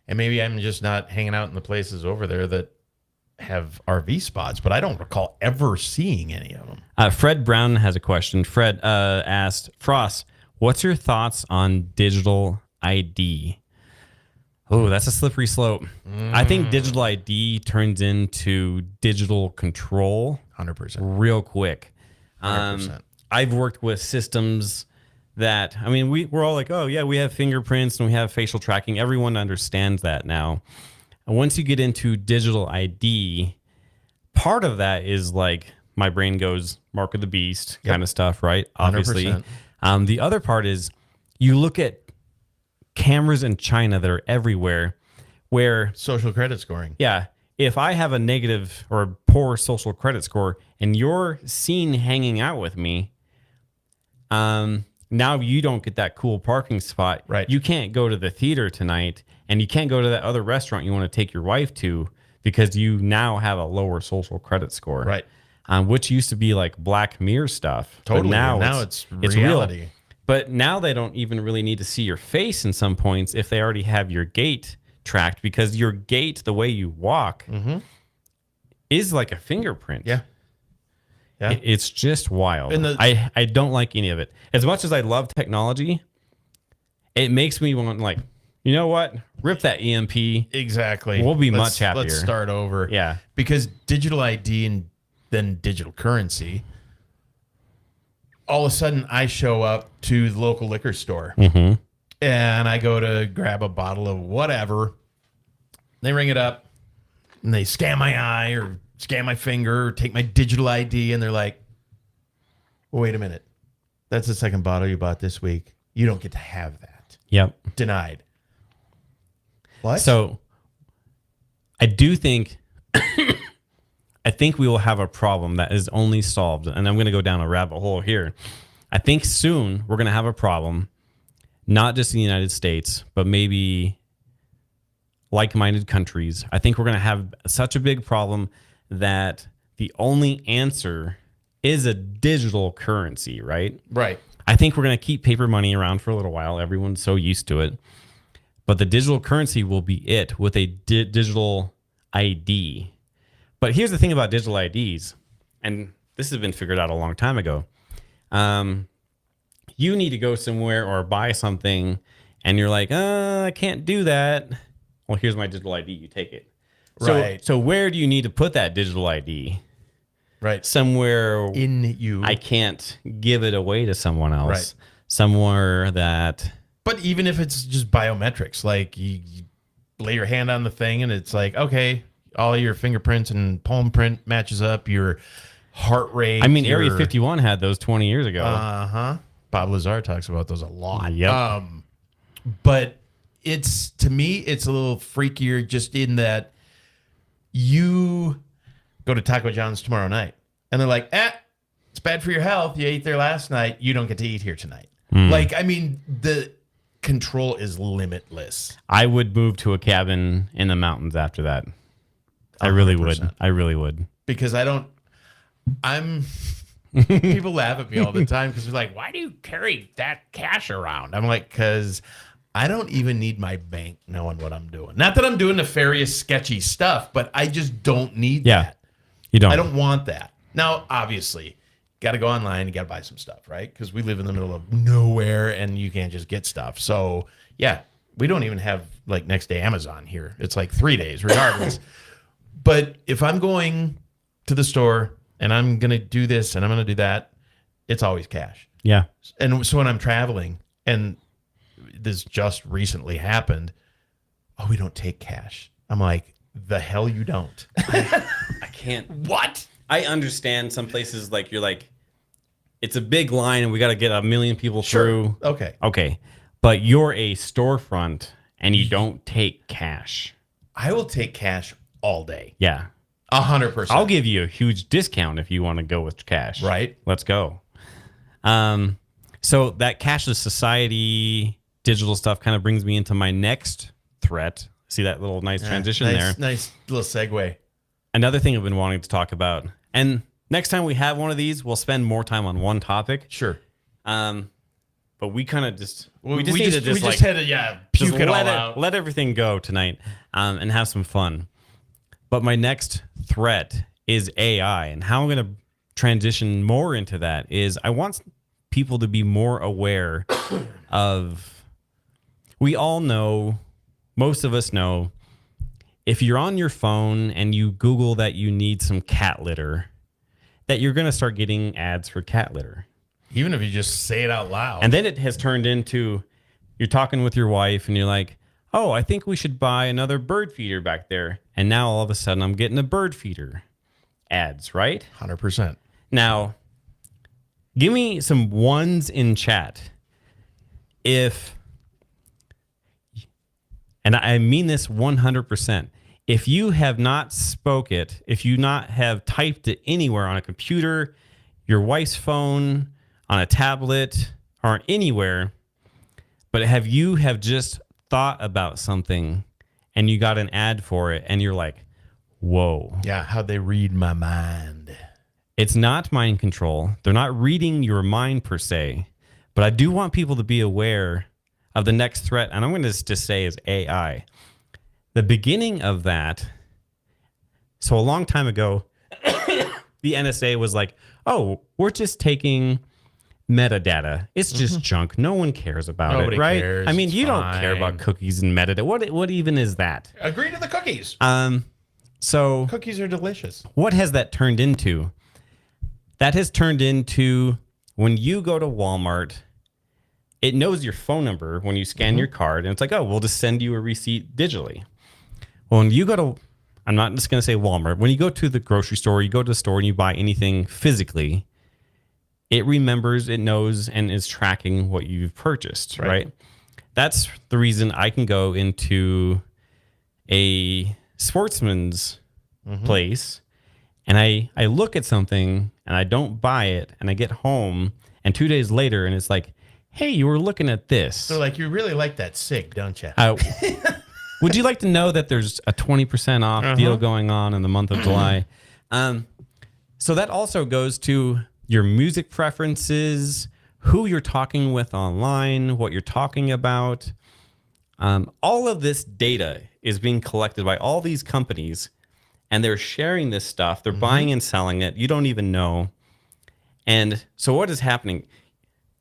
Speaker 2: maybe I'm just not hanging out in the places over there that have RV spots, but I don't recall ever seeing any of them.
Speaker 1: Fred Brown has a question. Fred asked, Frost, what's your thoughts on digital ID? Oh, that's a slippery slope. I think digital ID turns into digital control
Speaker 2: 100%.
Speaker 1: real quick.
Speaker 2: 100%.
Speaker 1: I've worked with systems that, I mean, we're all like, oh, yeah, we have fingerprints and we have facial tracking. Everyone understands that now. And once you get into digital ID, part of that is like my brain goes Mark of the Beast kind of stuff, right? Obviously.
Speaker 2: 100%.
Speaker 1: The other part is you look at cameras in China that are everywhere where
Speaker 2: social credit scoring.
Speaker 1: Yeah. If I have a negative or a poor social credit score and you're seen hanging out with me, now you don't get that cool parking spot.
Speaker 2: Right.
Speaker 1: You can't go to the theater tonight and you can't go to that other restaurant you want to take your wife to because you now have a lower social credit score.
Speaker 2: Right.
Speaker 1: Which used to be like Black Mirror stuff.
Speaker 2: Totally.
Speaker 1: But
Speaker 2: now it's reality.
Speaker 1: Real. But now they don't even really need to see your face in some points if they already have your gait tracked, because your gait, the way you walk, is like a fingerprint.
Speaker 2: Yeah. Yeah.
Speaker 1: It's just wild. I don't like any of it. As much as I love technology, it makes me want, like, you know what? Rip that EMP.
Speaker 2: Exactly.
Speaker 1: We'll be much happier.
Speaker 2: Let's start over.
Speaker 1: Yeah.
Speaker 2: Because digital ID and then digital currency, all of a sudden I show up to the local liquor store and I go to grab a bottle of whatever. They ring it up and they scan my eye or scan my finger or take my digital ID and they're like, well, wait a minute. That's the second bottle you bought this week. You don't get to have that.
Speaker 1: Yep.
Speaker 2: Denied. What?
Speaker 1: So I do think I think we will have a problem that is only solved, and I'm going to go down a rabbit hole here. I think soon we're going to have a problem, not just in the United States, but maybe like-minded countries. I think we're going to have such a big problem that the only answer is a digital currency, right?
Speaker 2: Right.
Speaker 1: I think we're going to keep paper money around for a little while. Everyone's so used to it. But the digital currency will be it with a digital ID. But here's the thing about digital IDs, and this has been figured out a long time ago. You need to go somewhere or buy something, and you're like, I can't do that. Well, here's my digital ID. You take it.
Speaker 2: Right.
Speaker 1: So where do you need to put that digital ID?
Speaker 2: Right.
Speaker 1: Somewhere
Speaker 2: In you.
Speaker 1: I can't give it away to someone else.
Speaker 2: Right.
Speaker 1: Somewhere that...
Speaker 2: But even if it's just biometrics, like you lay your hand on the thing and it's like, okay, all your fingerprints and palm print matches up, your heart rate.
Speaker 1: I mean, Area 51 had those 20 years ago.
Speaker 2: Uh-huh. Bob Lazar talks about those a lot.
Speaker 1: Yep.
Speaker 2: But it's, to me, it's a little freakier just in that you go to Taco John's tomorrow night and they're like, it's bad for your health. You ate there last night. You don't get to eat here tonight. Like, I mean, the control is limitless.
Speaker 1: I would move to a cabin in the mountains after that. I really
Speaker 2: 100%.
Speaker 1: would. I really would.
Speaker 2: Because people laugh at me all the time because they're like, why do you carry that cash around? I'm like, because I don't even need my bank knowing what I'm doing. Not that I'm doing nefarious, sketchy stuff, but I just don't need that.
Speaker 1: You don't.
Speaker 2: I don't want that. Now, obviously, got to go online. You got to buy some stuff, right? Because we live in the middle of nowhere and you can't just get stuff. So, yeah, we don't even have like next day Amazon here. It's like 3 days regardless. But if I'm going to the store and I'm going to do this and I'm going to do that, it's always cash.
Speaker 1: Yeah.
Speaker 2: And so when I'm traveling, and this just recently happened, we don't take cash. I'm like, the hell you don't.
Speaker 1: I can't.
Speaker 2: What?
Speaker 1: I understand some places like you're like, it's a big line and we got to get a million people through.
Speaker 2: Okay.
Speaker 1: Okay. But you're a storefront and you don't take cash.
Speaker 2: I will take cash all day.
Speaker 1: Yeah.
Speaker 2: 100%.
Speaker 1: I'll give you a huge discount if you want to go with cash.
Speaker 2: Right.
Speaker 1: Let's go. So that cashless society, digital stuff kind of brings me into my next threat. See that little nice transition there?
Speaker 2: Nice little segue.
Speaker 1: Another thing I've been wanting to talk about. And next time we have one of these, we'll spend more time on one topic.
Speaker 2: Sure.
Speaker 1: But we kind of just...
Speaker 2: We
Speaker 1: just need to
Speaker 2: just
Speaker 1: like,
Speaker 2: had to, puke it all out.
Speaker 1: Let everything go tonight and have some fun. But my next threat is AI. And how I'm going to transition more into that is I want people to be more aware of... We all know, most of us know, if you're on your phone and you Google that you need some cat litter, that you're going to start getting ads for cat litter.
Speaker 2: Even if you just say it out loud.
Speaker 1: And then it has turned into you're talking with your wife and you're like, oh, I think we should buy another bird feeder back there. And now all of a sudden I'm getting a bird feeder ads, right?
Speaker 2: 100%.
Speaker 1: Now, give me some ones in chat. And I mean this 100%. If you have not spoke it, if you not have typed it anywhere on a computer, your wife's phone, on a tablet, or anywhere, but you have just thought about something and you got an ad for it and you're like, whoa.
Speaker 2: Yeah, how'd they read my mind?
Speaker 1: It's not mind control. They're not reading your mind per se, but I do want people to be aware of the next threat, and I'm going to just say is AI. The beginning of that, so a long time ago, the NSA was like, oh, we're just taking metadata. It's just junk. No one cares about
Speaker 2: Nobody
Speaker 1: it, right?
Speaker 2: cares.
Speaker 1: I mean,
Speaker 2: It's
Speaker 1: you don't
Speaker 2: fine.
Speaker 1: care about cookies and metadata. What even is that?
Speaker 2: Agree to the cookies.
Speaker 1: So
Speaker 2: Cookies are delicious.
Speaker 1: what has that turned into? That has turned into when you go to Walmart, it knows your phone number when you scan your card, and it's like, oh, we'll just send you a receipt digitally. Well, when you go to, I'm not just going to say Walmart, when you go to the grocery store, you go to the store and you buy anything physically, it remembers, it knows, and is tracking what you've purchased, right? That's the reason I can go into a sportsman's place and I look at something and I don't buy it and I get home and 2 days later and it's like, hey, you were looking at this.
Speaker 2: So like, you really like that SIG, don't you?
Speaker 1: Would you like to know that there's a 20% off deal going on in the month of July? So that also goes to your music preferences, who you're talking with online, what you're talking about. All of this data is being collected by all these companies, and they're sharing this stuff. They're buying and selling it. You don't even know. And so what is happening?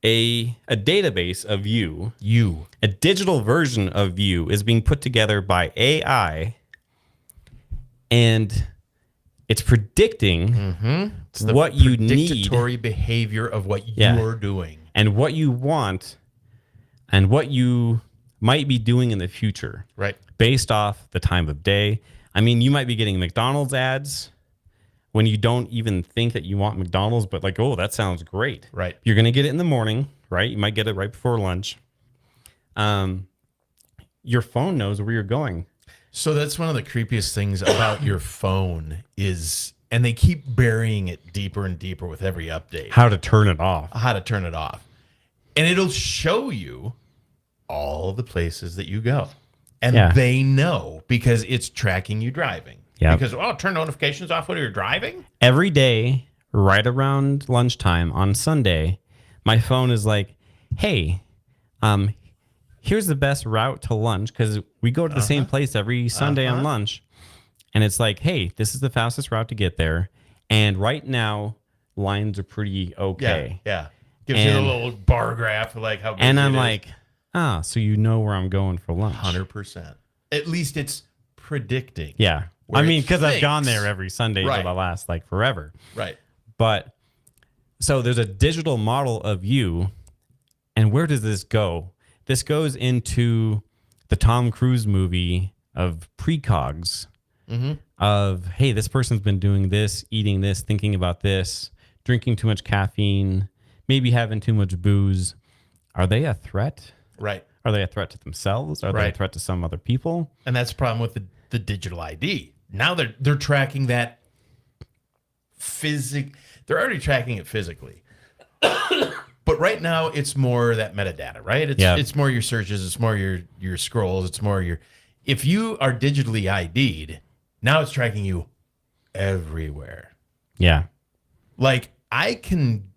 Speaker 1: A database of you, a digital version of you is being put together by AI, and it's predicting what you need.
Speaker 2: Predictory behavior of what you're doing.
Speaker 1: And what you want and what you might be doing in the future.
Speaker 2: Right.
Speaker 1: Based off the time of day. I mean, you might be getting McDonald's ads when you don't even think that you want McDonald's, but like, oh, that sounds great.
Speaker 2: Right.
Speaker 1: You're going to get it in the morning, right? You might get it right before lunch. Your phone knows where you're going.
Speaker 2: So that's one of the creepiest things about your phone is, and they keep burying it deeper and deeper with every update.
Speaker 1: How to turn it off.
Speaker 2: How to turn it off. And it'll show you all the places that you go. And they know because it's tracking you driving.
Speaker 1: Yeah.
Speaker 2: Because, turn notifications off when you're driving.
Speaker 1: Every day, right around lunchtime on Sunday, my phone is like, hey, here's the best route to lunch, because we go to the same place every Sunday on lunch. And it's like, hey, this is the fastest route to get there. And right now, lines are pretty okay.
Speaker 2: Yeah. Gives you a little bar graph of like how busy
Speaker 1: and I'm
Speaker 2: it is.
Speaker 1: like, so you know where I'm going for lunch.
Speaker 2: 100%. At least it's predicting.
Speaker 1: Yeah.
Speaker 2: where
Speaker 1: I mean,
Speaker 2: it
Speaker 1: because I've gone
Speaker 2: thinks.
Speaker 1: there every Sunday
Speaker 2: Right.
Speaker 1: for the last like forever.
Speaker 2: Right.
Speaker 1: But so there's a digital model of you. And where does this go? This goes into the Tom Cruise movie of precogs of, hey, this person's been doing this, eating this, thinking about this, drinking too much caffeine, maybe having too much booze. Are they a threat?
Speaker 2: Right.
Speaker 1: Are they a threat to themselves? Are they a threat to some other people?
Speaker 2: And that's the problem with the digital ID. Now they're tracking that they're already tracking it physically. But right now it's more that metadata, right? It's more your searches, it's more your scrolls, it's more if you are digitally ID'd, now it's tracking you everywhere.
Speaker 1: Yeah.
Speaker 2: Like I can,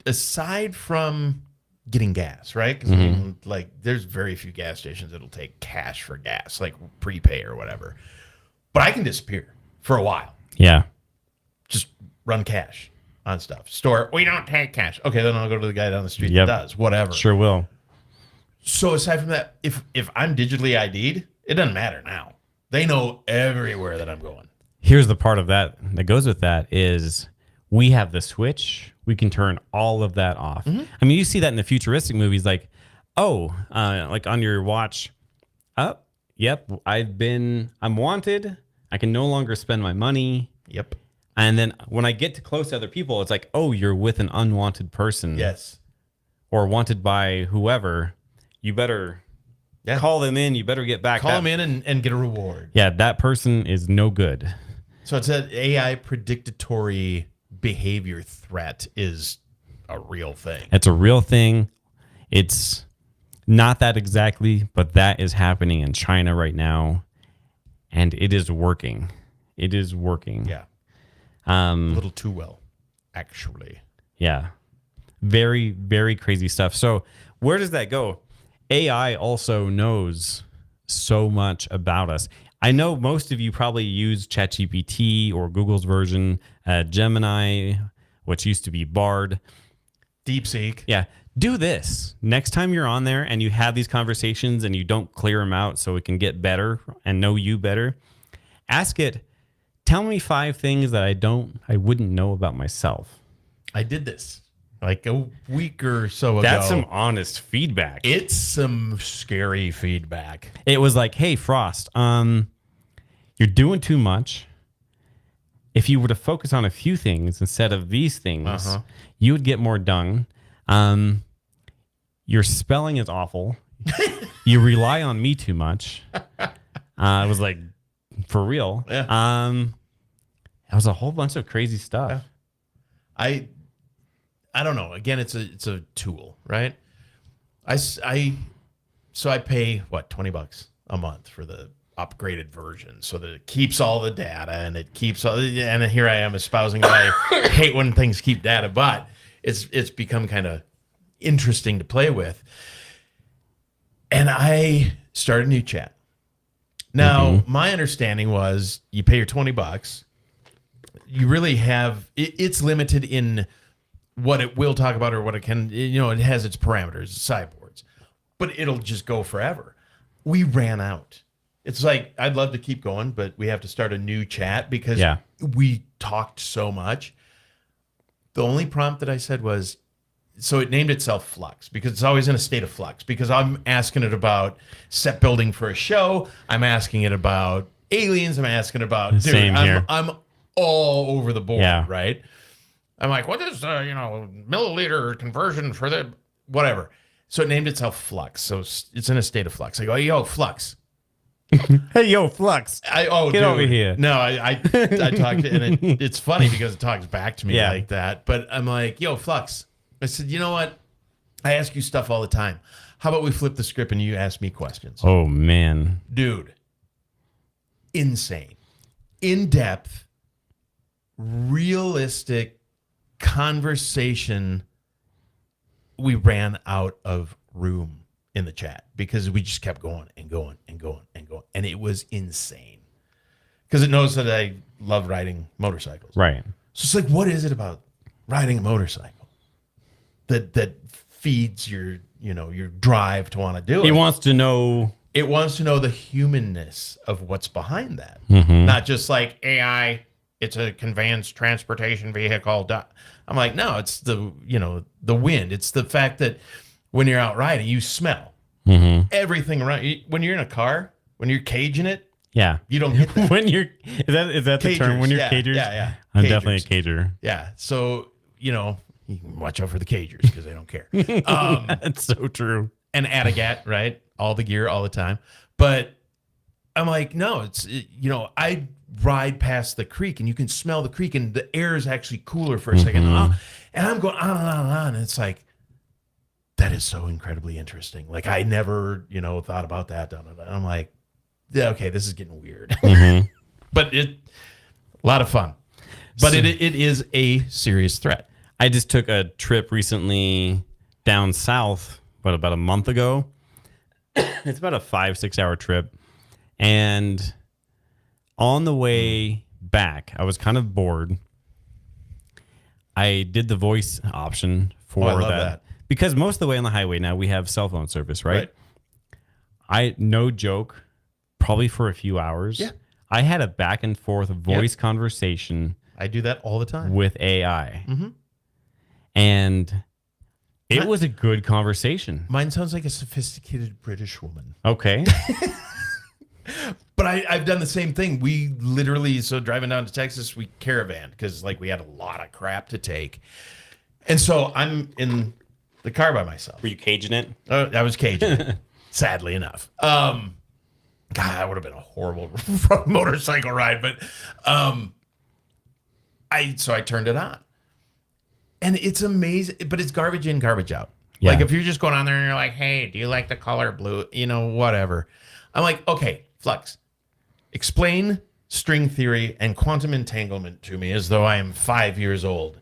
Speaker 2: aside from getting gas, right? Because I mean, like there's very few gas stations that'll take cash for gas, like prepay or whatever. But I can disappear for a while.
Speaker 1: Yeah.
Speaker 2: Just run cash on stuff. Store, we don't take cash. Okay, then I'll go to the guy down the street that does, whatever.
Speaker 1: Sure will.
Speaker 2: So aside from that, if I'm digitally ID'd, it doesn't matter now. They know everywhere that I'm going.
Speaker 1: Here's the part of that goes with that is we have the switch. We can turn all of that off. I mean, you see that in the futuristic movies, like, like on your watch. Yep, I'm wanted. I can no longer spend my money.
Speaker 2: Yep.
Speaker 1: And then when I get close to other people, it's like, oh, you're with an unwanted person.
Speaker 2: Yes.
Speaker 1: Or wanted by whoever. You better call them in. You better get back.
Speaker 2: Call them in and get a reward.
Speaker 1: Yeah, that person is no good.
Speaker 2: So it's an AI predictory behavior threat is a real thing.
Speaker 1: It's a real thing. It's not that exactly, but that is happening in China right now. And it is working. It is working.
Speaker 2: Yeah. A little too well, actually.
Speaker 1: Yeah. Very, very crazy stuff. So where does that go? AI also knows so much about us. I know most of you probably use ChatGPT or Google's version, Gemini, which used to be Bard.
Speaker 2: DeepSeek.
Speaker 1: Yeah. Do this. Next time you're on there and you have these conversations and you don't clear them out so it can get better and know you better, ask it, tell me 5 things that I wouldn't know about myself.
Speaker 2: I did this like a week or so ago.
Speaker 1: That's some honest feedback.
Speaker 2: It's some scary feedback.
Speaker 1: It was like, hey, Frost, you're doing too much. if you were to focus on a few things instead of these things, you would get more done. Your spelling is awful. You rely on me too much. I was like, for real.
Speaker 2: Yeah.
Speaker 1: It was a whole bunch of crazy stuff.
Speaker 2: Yeah. I don't know. Again, it's a tool, right? So I pay what, $20 a month for the upgraded version, so that it keeps all the data and it keeps all. And here I am espousing that I hate when things keep data, but it's become kind of interesting to play with. And I started a new chat. Now, my understanding was you pay your $20. You really have it's limited in what it will talk about or what it can. It has its parameters, sideboards, but it'll just go forever. We ran out. It's like, I'd love to keep going, but we have to start a new chat because we talked so much. The only prompt that I said was, so it named itself Flux because it's always in a state of flux, because I'm asking it about set building for a show. I'm asking it about aliens. I'm asking about,
Speaker 1: Same here.
Speaker 2: I'm all over the board, right? I'm like, what is, milliliter conversion for the whatever. So it named itself Flux. So it's in a state of flux. I go, yo, Flux.
Speaker 1: Hey, yo, Flux. Get over here.
Speaker 2: No, I talked to, and it's funny because it talks back to me like that. But I'm like, yo, Flux. I said, you know what? I ask you stuff all the time. How about we flip the script and you ask me questions?
Speaker 1: Oh, man.
Speaker 2: Dude. Insane. In-depth, realistic conversation. We ran out of room in the chat because we just kept going and going and going and going. And it was insane. Because it knows that I love riding motorcycles.
Speaker 1: Right.
Speaker 2: So it's like, what is it about riding a motorcycle that feeds your drive to want to do it?
Speaker 1: It wants to know
Speaker 2: the humanness of what's behind that. Not just like AI, it's a conveyance transportation vehicle. I'm like, no, it's the wind. It's the fact that when you're out riding, you smell everything around you. When you're in a car, when you're caging it, you don't get that.
Speaker 1: When you're is that the term? When you're cagers?
Speaker 2: Yeah.
Speaker 1: I'm
Speaker 2: Cagers.
Speaker 1: definitely a cager.
Speaker 2: Yeah. So, you can watch out for the cagers because they don't care.
Speaker 1: That's so true.
Speaker 2: And Adagat, right? All the gear, all the time. But I'm like, no, I ride past the creek and you can smell the creek and the air is actually cooler for a second. And I'm going on and on and on. And it's like, that is so incredibly interesting. Like, I never, thought about that. I'm like, yeah, okay, this is getting weird. But a lot of fun. But it is a serious threat.
Speaker 1: I just took a trip recently down south, about a month ago. It's about a 5-6 hour trip. And on the way back, I was kind of bored. I did the voice option for
Speaker 2: I love that.
Speaker 1: Because most of the way on the highway now we have cell phone service, right? No joke, probably for a few hours.
Speaker 2: Yeah.
Speaker 1: I had a back and forth voice conversation.
Speaker 2: I do that all the time.
Speaker 1: With AI. And it was a good conversation.
Speaker 2: Mine sounds like a sophisticated British woman.
Speaker 1: Okay.
Speaker 2: But I've done the same thing. We literally, driving down to Texas, we caravan because we had a lot of crap to take. And so I'm in the car by myself.
Speaker 1: Were you caging it?
Speaker 2: I was caging it, sadly enough. God, that would have been a horrible motorcycle ride. But I turned it on. And it's amazing, but it's garbage in, garbage out.
Speaker 1: Yeah.
Speaker 2: Like if you're just going on there and you're like, hey, do you like the color blue? Whatever. I'm like, okay, Flux, explain string theory and quantum entanglement to me as though I am 5 years old.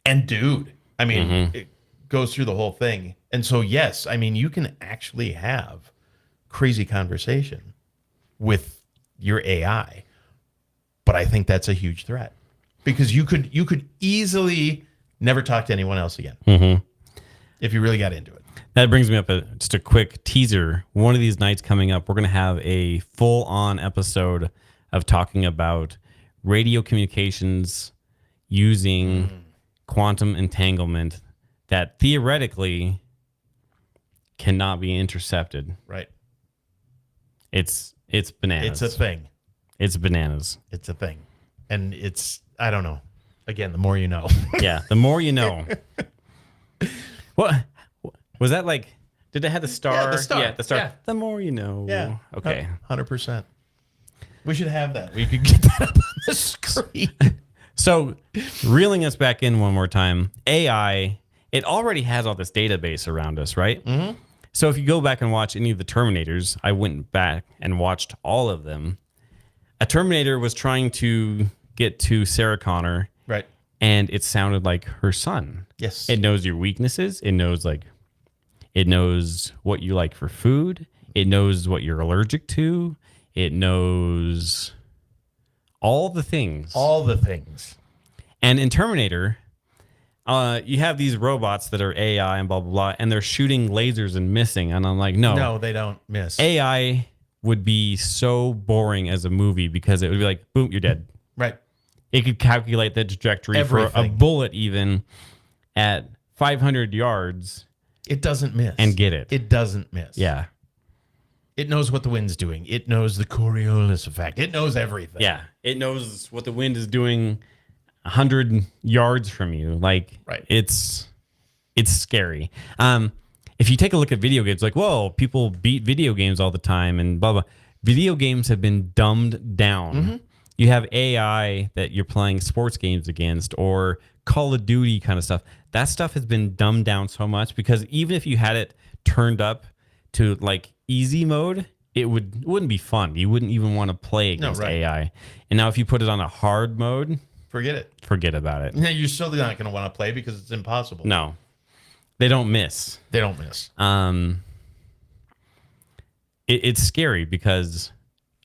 Speaker 2: And dude, it goes through the whole thing. And so, yes, you can actually have crazy conversation with your AI. But I think that's a huge threat because you could easily never talk to anyone else again if you really got into it.
Speaker 1: That brings me up just a quick teaser. One of these nights coming up, we're going to have a full-on episode of talking about radio communications using quantum entanglement that theoretically cannot be intercepted.
Speaker 2: Right.
Speaker 1: It's bananas.
Speaker 2: It's a thing.
Speaker 1: It's bananas.
Speaker 2: It's a thing. And it's, I don't know. Again, the more you know.
Speaker 1: Yeah, the more you know. What was that like? Did it have the star?
Speaker 2: Yeah, the star.
Speaker 1: Yeah, the star.
Speaker 2: Yeah.
Speaker 1: The more you know.
Speaker 2: Yeah.
Speaker 1: Okay.
Speaker 2: 100%. We should have that. We could get that up on the screen.
Speaker 1: So, reeling us back in one more time, AI, it already has all this database around us, right? Mm-hmm. So, if you go back and watch any of the Terminators, I went back and watched all of them. A Terminator was trying to get to Sarah Connor,
Speaker 2: Right.
Speaker 1: and it sounded like her son.
Speaker 2: Yes.
Speaker 1: It knows your weaknesses. It knows what you like for food. It knows what you're allergic to. It knows all the things.
Speaker 2: All the things.
Speaker 1: And in Terminator, you have these robots that are AI and blah, blah, blah, and they're shooting lasers and missing. And I'm like,
Speaker 2: No, they don't miss.
Speaker 1: AI would be so boring as a movie because it would be like, boom, you're dead.
Speaker 2: Right.
Speaker 1: It could calculate the trajectory for a
Speaker 2: Everything.
Speaker 1: bullet even at 500 yards
Speaker 2: It doesn't miss.
Speaker 1: and get it.
Speaker 2: It doesn't miss.
Speaker 1: Yeah.
Speaker 2: It knows what the wind's doing. It knows the Coriolis effect. It knows everything.
Speaker 1: Yeah. It knows what the wind is doing 100 yards from you. Like,
Speaker 2: Right.
Speaker 1: it's scary. If you take a look at video games, like, whoa, people beat video games all the time and blah, blah. Video games have been dumbed down. Mm-hmm. You have AI that you're playing sports games against or Call of Duty kind of stuff. That stuff has been dumbed down so much because even if you had it turned up to like easy mode, it wouldn't be fun. You wouldn't even want to play against AI. And now if you put it on a hard mode,
Speaker 2: Forget it.
Speaker 1: forget about it.
Speaker 2: Yeah, you're still not going to want to play because it's impossible.
Speaker 1: No, they don't miss.
Speaker 2: They don't miss.
Speaker 1: It's scary because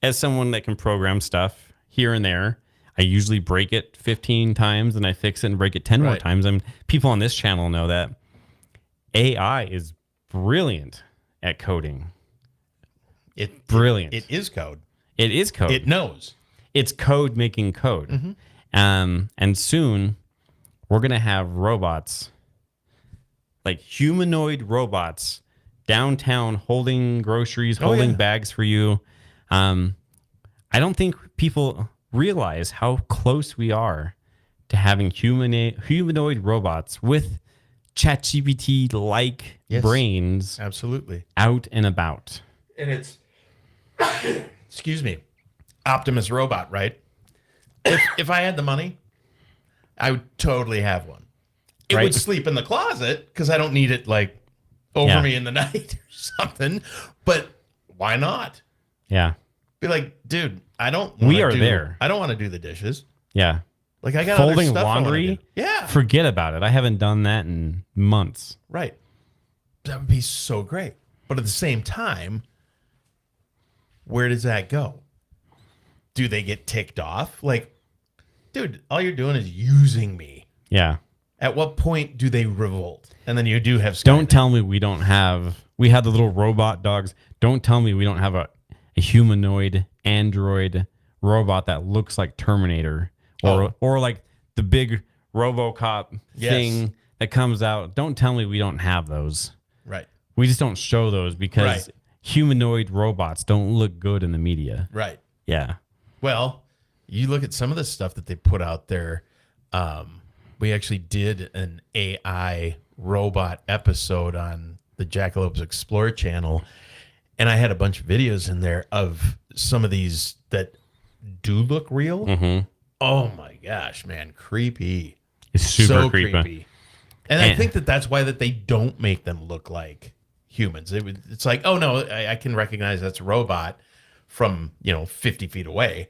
Speaker 1: as someone that can program stuff here and there, I usually break it 15 times and I fix it and break it 10 more
Speaker 2: Right.
Speaker 1: times. And people on this channel know that AI is brilliant at coding. Brilliant.
Speaker 2: It is code.
Speaker 1: It is code.
Speaker 2: It knows.
Speaker 1: It's code making code.
Speaker 2: Mm-hmm.
Speaker 1: And soon we're going to have robots, like humanoid robots downtown holding groceries, holding bags for you. I don't think people realize how close we are to having humanoid robots with ChatGPT-like brains
Speaker 2: Absolutely.
Speaker 1: out and about.
Speaker 2: And it's, excuse me, Optimus Robot, right? If I had the money, I would totally have one. It
Speaker 1: Right.
Speaker 2: would sleep in the closet because I don't need it like over me in the night or something. But why not?
Speaker 1: Yeah.
Speaker 2: Be like, dude, I don't.
Speaker 1: We are there.
Speaker 2: I don't want to do the dishes.
Speaker 1: Yeah.
Speaker 2: Like I got other
Speaker 1: Folding
Speaker 2: stuff I wanna
Speaker 1: laundry?
Speaker 2: do. Yeah.
Speaker 1: Forget about it. I haven't done that in months.
Speaker 2: Right. That would be so great. But at the same time, where does that go? Do they get ticked off? Like, dude, all you're doing is using me.
Speaker 1: Yeah.
Speaker 2: At what point do they revolt? And then you do have Skynet.
Speaker 1: Don't tell me we have the little robot dogs. Don't tell me we don't have a humanoid android robot that looks like Terminator or like the big RoboCop thing that comes out. Don't tell me we don't have those.
Speaker 2: Right.
Speaker 1: We just don't show those because humanoid robots don't look good in the media.
Speaker 2: Right.
Speaker 1: Yeah.
Speaker 2: Well, you look at some of the stuff that they put out there. We actually did an AI robot episode on the Jackalopes Explore channel, and I had a bunch of videos in there of some of these that do look real.
Speaker 1: Mm-hmm.
Speaker 2: Oh my gosh, man, creepy!
Speaker 1: It's super
Speaker 2: So
Speaker 1: creepy.
Speaker 2: And I think that why that they don't make them look like humans. It's like, oh no, I can recognize that's a robot from 50 feet away.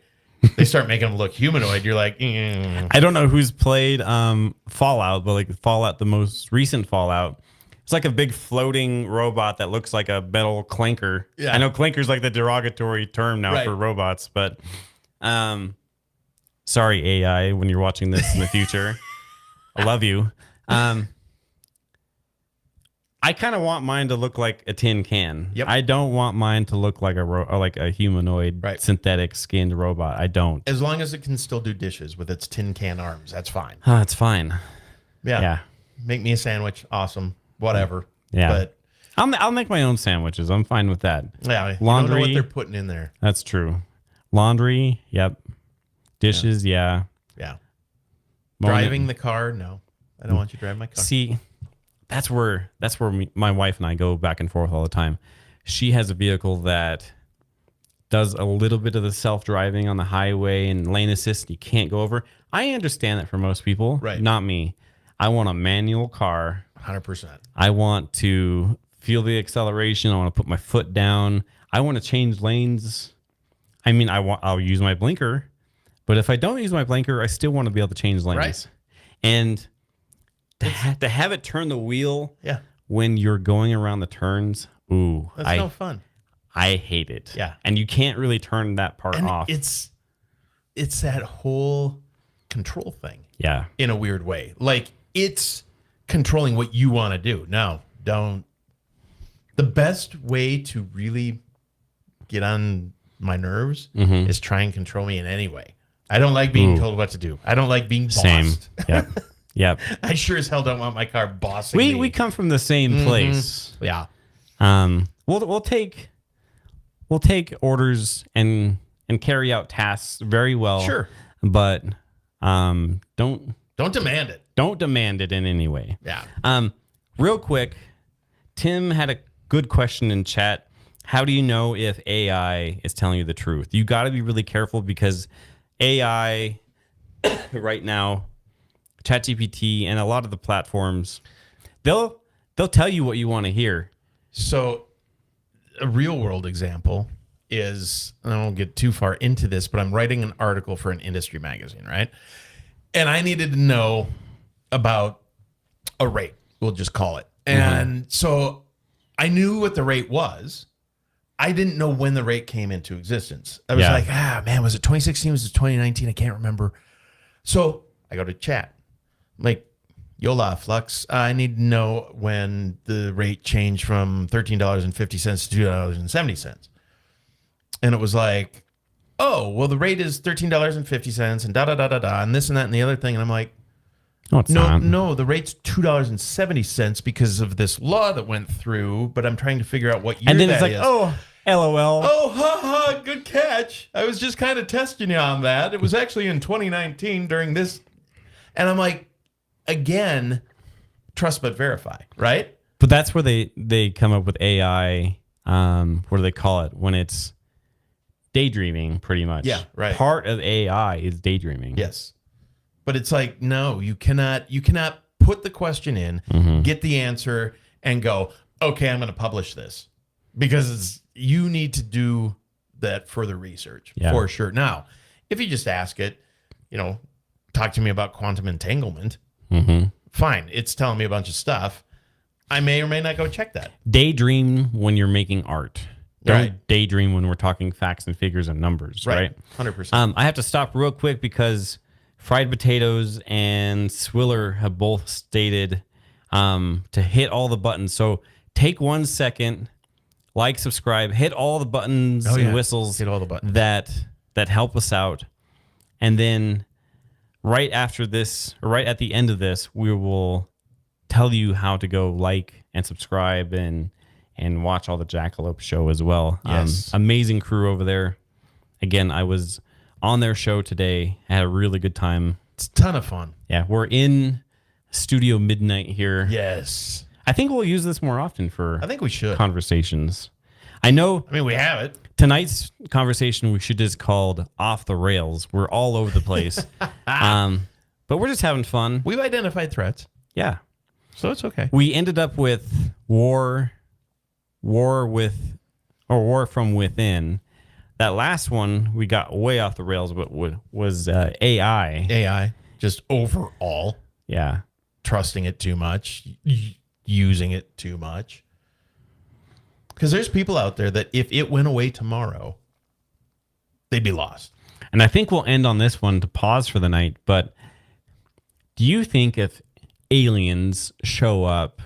Speaker 2: They start making them look humanoid. You're like,
Speaker 1: I don't know who's played Fallout, but like Fallout, the most recent Fallout, it's like a big floating robot that looks like a metal clanker.
Speaker 2: Yeah.
Speaker 1: I know clanker's like the derogatory term now
Speaker 2: Right.
Speaker 1: for robots, but sorry AI when you're watching this in the future. I love you. I kind of want mine to look like a tin can.
Speaker 2: Yep.
Speaker 1: I don't want mine to look like a humanoid synthetic skinned robot. I don't.
Speaker 2: as long as it can still do dishes with its tin can arms, that's fine.
Speaker 1: It's fine. Yeah.
Speaker 2: Make me a sandwich. Awesome. Whatever.
Speaker 1: Yeah.
Speaker 2: But
Speaker 1: I'll make my own sandwiches. I'm fine with that.
Speaker 2: yeah, you don't know
Speaker 1: Laundry.
Speaker 2: what they're putting in there.
Speaker 1: That's true. Laundry. Yep. Dishes, yeah.
Speaker 2: Yeah.
Speaker 1: Mowing
Speaker 2: Driving
Speaker 1: it.
Speaker 2: the car, no. I don't want you to drive my car.
Speaker 1: See, that's where my wife and I go back and forth all the time. She has a vehicle that does a little bit of the self-driving on the highway and lane assist. You can't go over. I understand that for most people.
Speaker 2: Right.
Speaker 1: Not me. I want a manual car.
Speaker 2: 100%.
Speaker 1: I want to feel the acceleration. I want to put my foot down. I want to change lanes. I mean, I'll use my blinker, but if I don't use my blinker, I still want to be able to change lanes.
Speaker 2: Right.
Speaker 1: And to have it turn the wheel when you're going around the turns,
Speaker 2: That's no fun.
Speaker 1: I hate it.
Speaker 2: Yeah.
Speaker 1: And you can't really turn that part off.
Speaker 2: It's that whole control thing.
Speaker 1: Yeah.
Speaker 2: In a weird way. Like, it's controlling what you want to do. No, don't. The best way to really get on my nerves is try and control me in any way. I don't like being told what to do. I don't like being bossed.
Speaker 1: Same. Yep. Yep.
Speaker 2: I sure as hell don't want my car bossing me.
Speaker 1: We come from the same place.
Speaker 2: Yeah.
Speaker 1: We'll take orders and carry out tasks very well.
Speaker 2: Sure.
Speaker 1: But don't
Speaker 2: demand it.
Speaker 1: Don't demand it in any way.
Speaker 2: Yeah.
Speaker 1: Real quick, Tim had a good question in chat. How do you know if AI is telling you the truth? You got to be really careful because AI right now, ChatGPT and a lot of the platforms, they'll tell you what you want to hear.
Speaker 2: So a real world example is, and I won't get too far into this, but I'm writing an article for an industry magazine, right? And I needed to know about a rate, we'll just call it. And so I knew what the rate was. I didn't know when the rate came into existence. I was like, man, was it 2016? Was it 2019? I can't remember. So I go to chat. I'm like, Yola, Flux, I need to know when the rate changed from $13.50 to $2.70. And it was like, oh, well, the rate is $13.50 and da-da-da-da-da, and this and that and the other thing. And I'm like, no, the rate's $2.70 because of this law that went through, but I'm trying to figure out what year
Speaker 1: and then
Speaker 2: that
Speaker 1: it's like,
Speaker 2: is.
Speaker 1: oh, LOL.
Speaker 2: Oh, ha, good catch. I was just kind of testing you on that. It was actually in 2019 during this. And I'm like, again, trust but verify, right?
Speaker 1: But that's where they come up with AI. What do they call it? When it's daydreaming, pretty much.
Speaker 2: Yeah, right.
Speaker 1: Part of AI is daydreaming.
Speaker 2: Yes. But it's like, no, you cannot put the question in, get the answer, and go, okay, I'm going to publish this. Because you need to do that further research for sure. Now, if you just ask it, talk to me about quantum entanglement, fine. It's telling me a bunch of stuff. I may or may not go check that.
Speaker 1: Daydream when you're making art. Don't daydream when we're talking facts and figures and numbers, right?
Speaker 2: 100%.
Speaker 1: I have to stop real quick because Fried Potatoes and Swiller have both stated to hit all the buttons. So take 1 second, like, subscribe, hit all the buttons and whistles
Speaker 2: hit all the buttons.
Speaker 1: that help us out. And then right after this, or right at the end of this, we will tell you how to go like and subscribe and watch all the Jackalope show as well.
Speaker 2: Yes.
Speaker 1: Amazing crew over there. Again, I was on their show today. I had a really good time.
Speaker 2: It's a ton of fun.
Speaker 1: Yeah, we're in Studio Midnight here.
Speaker 2: Yes.
Speaker 1: I think we'll use this more often for
Speaker 2: I think we should.
Speaker 1: conversations. I know.
Speaker 2: I mean, we have it.
Speaker 1: Tonight's conversation we should just called Off the Rails. We're all over the place. But we're just having fun.
Speaker 2: We've identified threats.
Speaker 1: Yeah.
Speaker 2: So it's okay.
Speaker 1: We ended up with war from within. That last one we got way off the rails, but was AI.
Speaker 2: AI, just overall.
Speaker 1: Yeah.
Speaker 2: Trusting it too much, using it too much. Because there's people out there that if it went away tomorrow, they'd be lost.
Speaker 1: And I think we'll end on this one to pause for the night. But do you think if aliens show up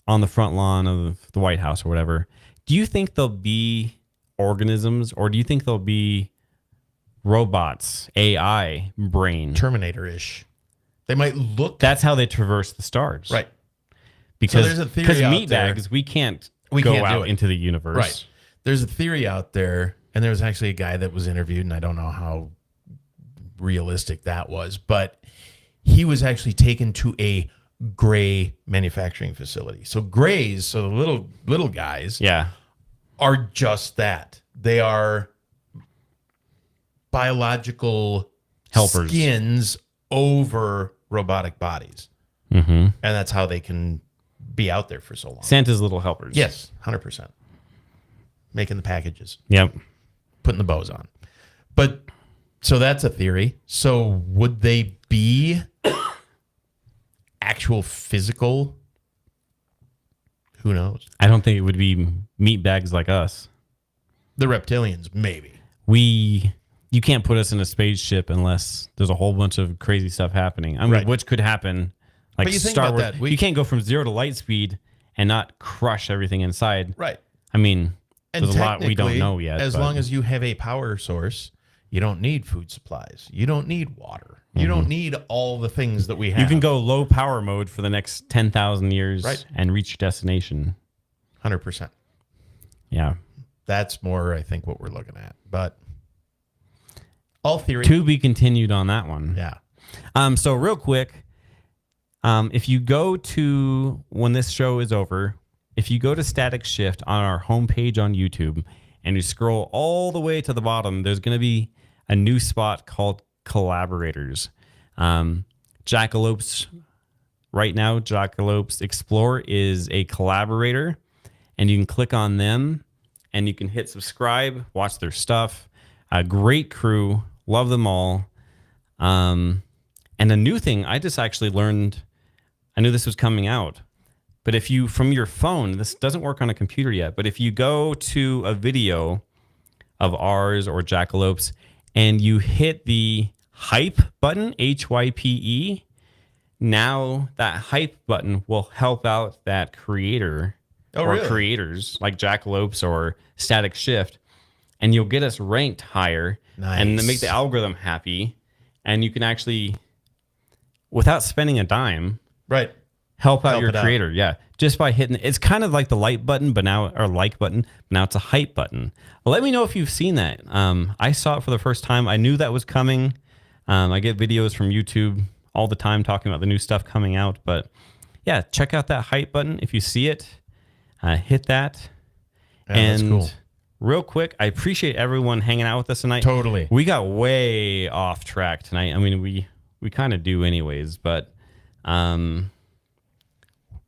Speaker 1: on the front lawn of the White House or whatever, do you think they'll be organisms, or do you think they'll be robots, AI, brain?
Speaker 2: Terminator-ish. They might look...
Speaker 1: That's how they traverse the stars.
Speaker 2: Right.
Speaker 1: Because
Speaker 2: so there's a theory out
Speaker 1: meat
Speaker 2: there,
Speaker 1: bags, we can't
Speaker 2: do
Speaker 1: out
Speaker 2: it.
Speaker 1: into the universe.
Speaker 2: Right. There's a theory out there And there was actually a guy that was interviewed, and I don't know how realistic that was, but he was actually taken to a gray manufacturing facility. So grays, so the little guys, are just that. They are biological
Speaker 1: helpers,
Speaker 2: skins over robotic bodies. And that's how they can be out there for so long.
Speaker 1: Santa's little helpers.
Speaker 2: Yes, 100%. Making the packages.
Speaker 1: Yep.
Speaker 2: Putting the bows on. But so that's a theory. So would they be actual physical? Who knows?
Speaker 1: I don't think it would be meat bags like us.
Speaker 2: The reptilians, maybe.
Speaker 1: You can't put us in a spaceship unless there's a whole bunch of crazy stuff happening. I mean, which could happen. Like
Speaker 2: but you think
Speaker 1: Star
Speaker 2: about
Speaker 1: Wars,
Speaker 2: that.
Speaker 1: You can't go from 0 to light speed and not crush everything inside.
Speaker 2: Right.
Speaker 1: I mean,
Speaker 2: and
Speaker 1: there's a lot we don't know yet.
Speaker 2: As long as you have a power source, you don't need food supplies. You don't need water. You don't need all the things that we have.
Speaker 1: You can go low power mode for the next 10,000 years and reach your destination.
Speaker 2: 100%.
Speaker 1: Yeah.
Speaker 2: That's more, I think, what we're looking at. But all theory.
Speaker 1: To be continued on that one.
Speaker 2: Yeah.
Speaker 1: So real quick, if you go to, when this show is over, if you go to Static Shift on our homepage on YouTube and you scroll all the way to the bottom, there's going to be a new spot called Collaborators. Jackalopes, right now, Jackalopes Explore is a collaborator, and you can click on them and you can hit subscribe, watch their stuff. A great crew, love them all. And a new thing I just actually learned, I knew this was coming out, but if you, from your phone, this doesn't work on a computer yet, but if you go to a video of ours or Jackalopes and you hit the hype button, HYPE, now that hype button will help out that creator creators like Jackalopes or Static Shift, and you'll get us ranked higher and make the algorithm happy. And you can actually, without spending a dime, help out your creator. Yeah. Just by hitting, it's kind of like the like button, but now it's a hype button. Let me know if you've seen that. I saw it for the first time. I knew that was coming. I get videos from YouTube all the time talking about the new stuff coming out, but yeah, check out that hype button. If you see it, hit that.
Speaker 2: Yeah,
Speaker 1: and
Speaker 2: that's cool.
Speaker 1: Real quick, I appreciate everyone hanging out with us tonight.
Speaker 2: Totally.
Speaker 1: We got way off track tonight. I mean, we kind of do anyways, but
Speaker 2: Fried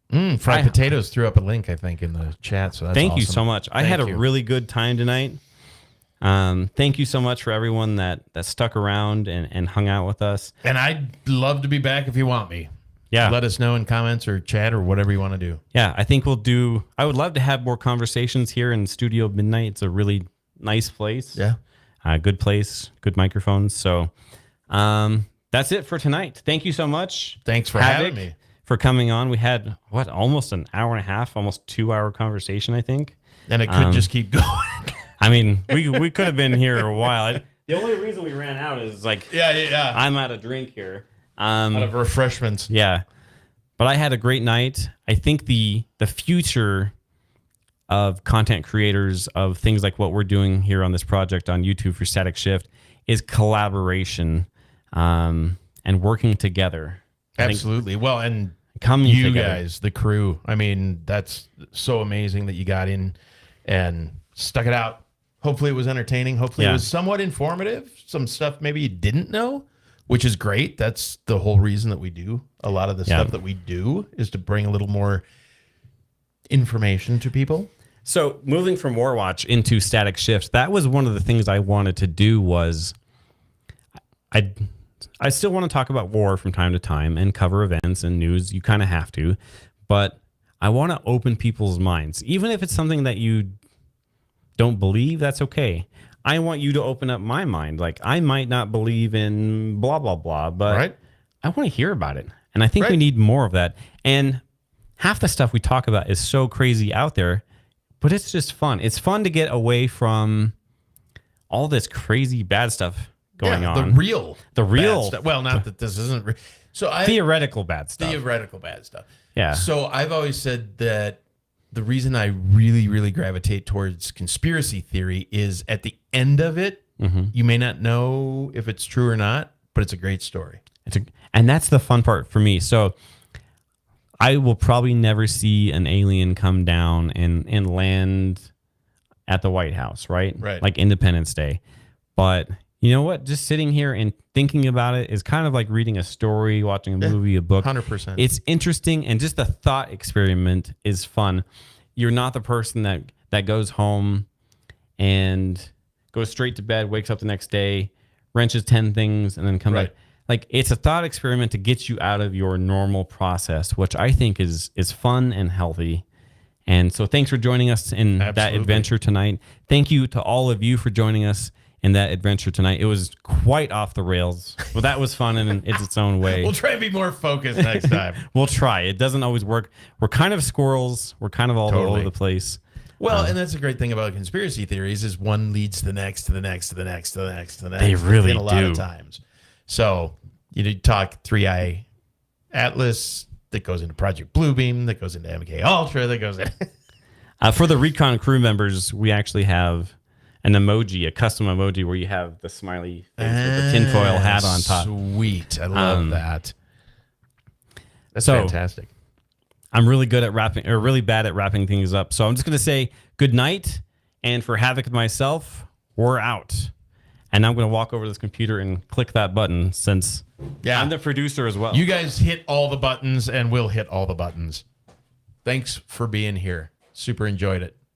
Speaker 2: Potatoes threw up a link, I think, in the chat. So that's
Speaker 1: thank
Speaker 2: awesome.
Speaker 1: you so much. I had a really good time tonight. Thank you so much for everyone that stuck around and hung out with us.
Speaker 2: And I'd love to be back if you want me.
Speaker 1: Yeah.
Speaker 2: Let us know in comments or chat or whatever you want to do.
Speaker 1: Yeah, I think I would love to have more conversations here in Studio Midnight. It's a really nice place.
Speaker 2: Yeah.
Speaker 1: Good place, good microphones. So that's it for tonight. Thank you so much.
Speaker 2: Thanks for having me.
Speaker 1: For coming on. We had, almost an hour and a half, almost 2-hour conversation, I think.
Speaker 2: And it could just keep going.
Speaker 1: I mean, we could have been here a while. The only reason we ran out is I'm out of drink here.
Speaker 2: Out of refreshments.
Speaker 1: Yeah. But I had a great night. I think the future of content creators, of things like what we're doing here on this project on YouTube for Static Shift, is collaboration and working together.
Speaker 2: Absolutely. Well, and
Speaker 1: coming
Speaker 2: you
Speaker 1: together.
Speaker 2: guys, the crew, I mean, that's so amazing that you got in and stuck it out. Hopefully it was entertaining. Hopefully it was somewhat informative. Some stuff maybe you didn't know, which is great. That's the whole reason that we do a lot of the stuff that we do, is to bring a little more information to people.
Speaker 1: So moving from Warwatch into Static Shift, that was one of the things I wanted to do. Was I still want to talk about war from time to time and cover events and news. You kind of have to, but I want to open people's minds. Even if it's something that you don't believe, that's okay. I want you to open up my mind. Like, I might not believe in blah, blah, blah, but I want to hear about it. And I think we need more of that. And half the stuff we talk about is so crazy out there, but it's just fun. It's fun to get away from all this crazy bad stuff going on.
Speaker 2: The real
Speaker 1: bad
Speaker 2: stuff. Well, not that this isn't
Speaker 1: theoretical bad stuff.
Speaker 2: Theoretical bad stuff.
Speaker 1: Yeah.
Speaker 2: So I've always said that the reason I really, really gravitate towards conspiracy theory is at the end of it, you may not know if it's true or not, but it's a great story.
Speaker 1: And that's the fun part for me. So I will probably never see an alien come down and land at the White House, right?
Speaker 2: Right.
Speaker 1: Like Independence Day. But you know what? Just sitting here and thinking about it is kind of like reading a story, watching a movie, a book.
Speaker 2: 100%.
Speaker 1: It's interesting, and just the thought experiment is fun. You're not the person that goes home and goes straight to bed, wakes up the next day, wrenches 10 things, and then come back. Like, it's a thought experiment to get you out of your normal process, which I think is fun and healthy. And so thanks for joining us in that adventure tonight. Thank you to all of you for joining us in that adventure tonight. It was quite off the rails, but that was fun in its own way.
Speaker 2: We'll try and be more focused next time.
Speaker 1: We'll try. It doesn't always work. We're kind of squirrels. We're kind of all over the place.
Speaker 2: Well, and that's the great thing about conspiracy theories is one leads to the next, to the next, to the next, to the next, to the next.
Speaker 1: They really do.
Speaker 2: A lot of times. So you talk 3i Atlas, that goes into Project Bluebeam, that goes into MK Ultra, that goes in.
Speaker 1: For the Recon crew members, we actually have an emoji, a custom emoji where you have the smiley face with the tinfoil hat on top.
Speaker 2: Sweet. I love that. That's
Speaker 1: so
Speaker 2: fantastic.
Speaker 1: I'm really good at wrapping, or really bad at wrapping things up. So I'm just going to say good night. And for Havok and myself, we're out. And I'm going to walk over to this computer and click that button since I'm the producer as well.
Speaker 2: You guys hit all the buttons and we'll hit all the buttons. Thanks for being here. Super enjoyed it.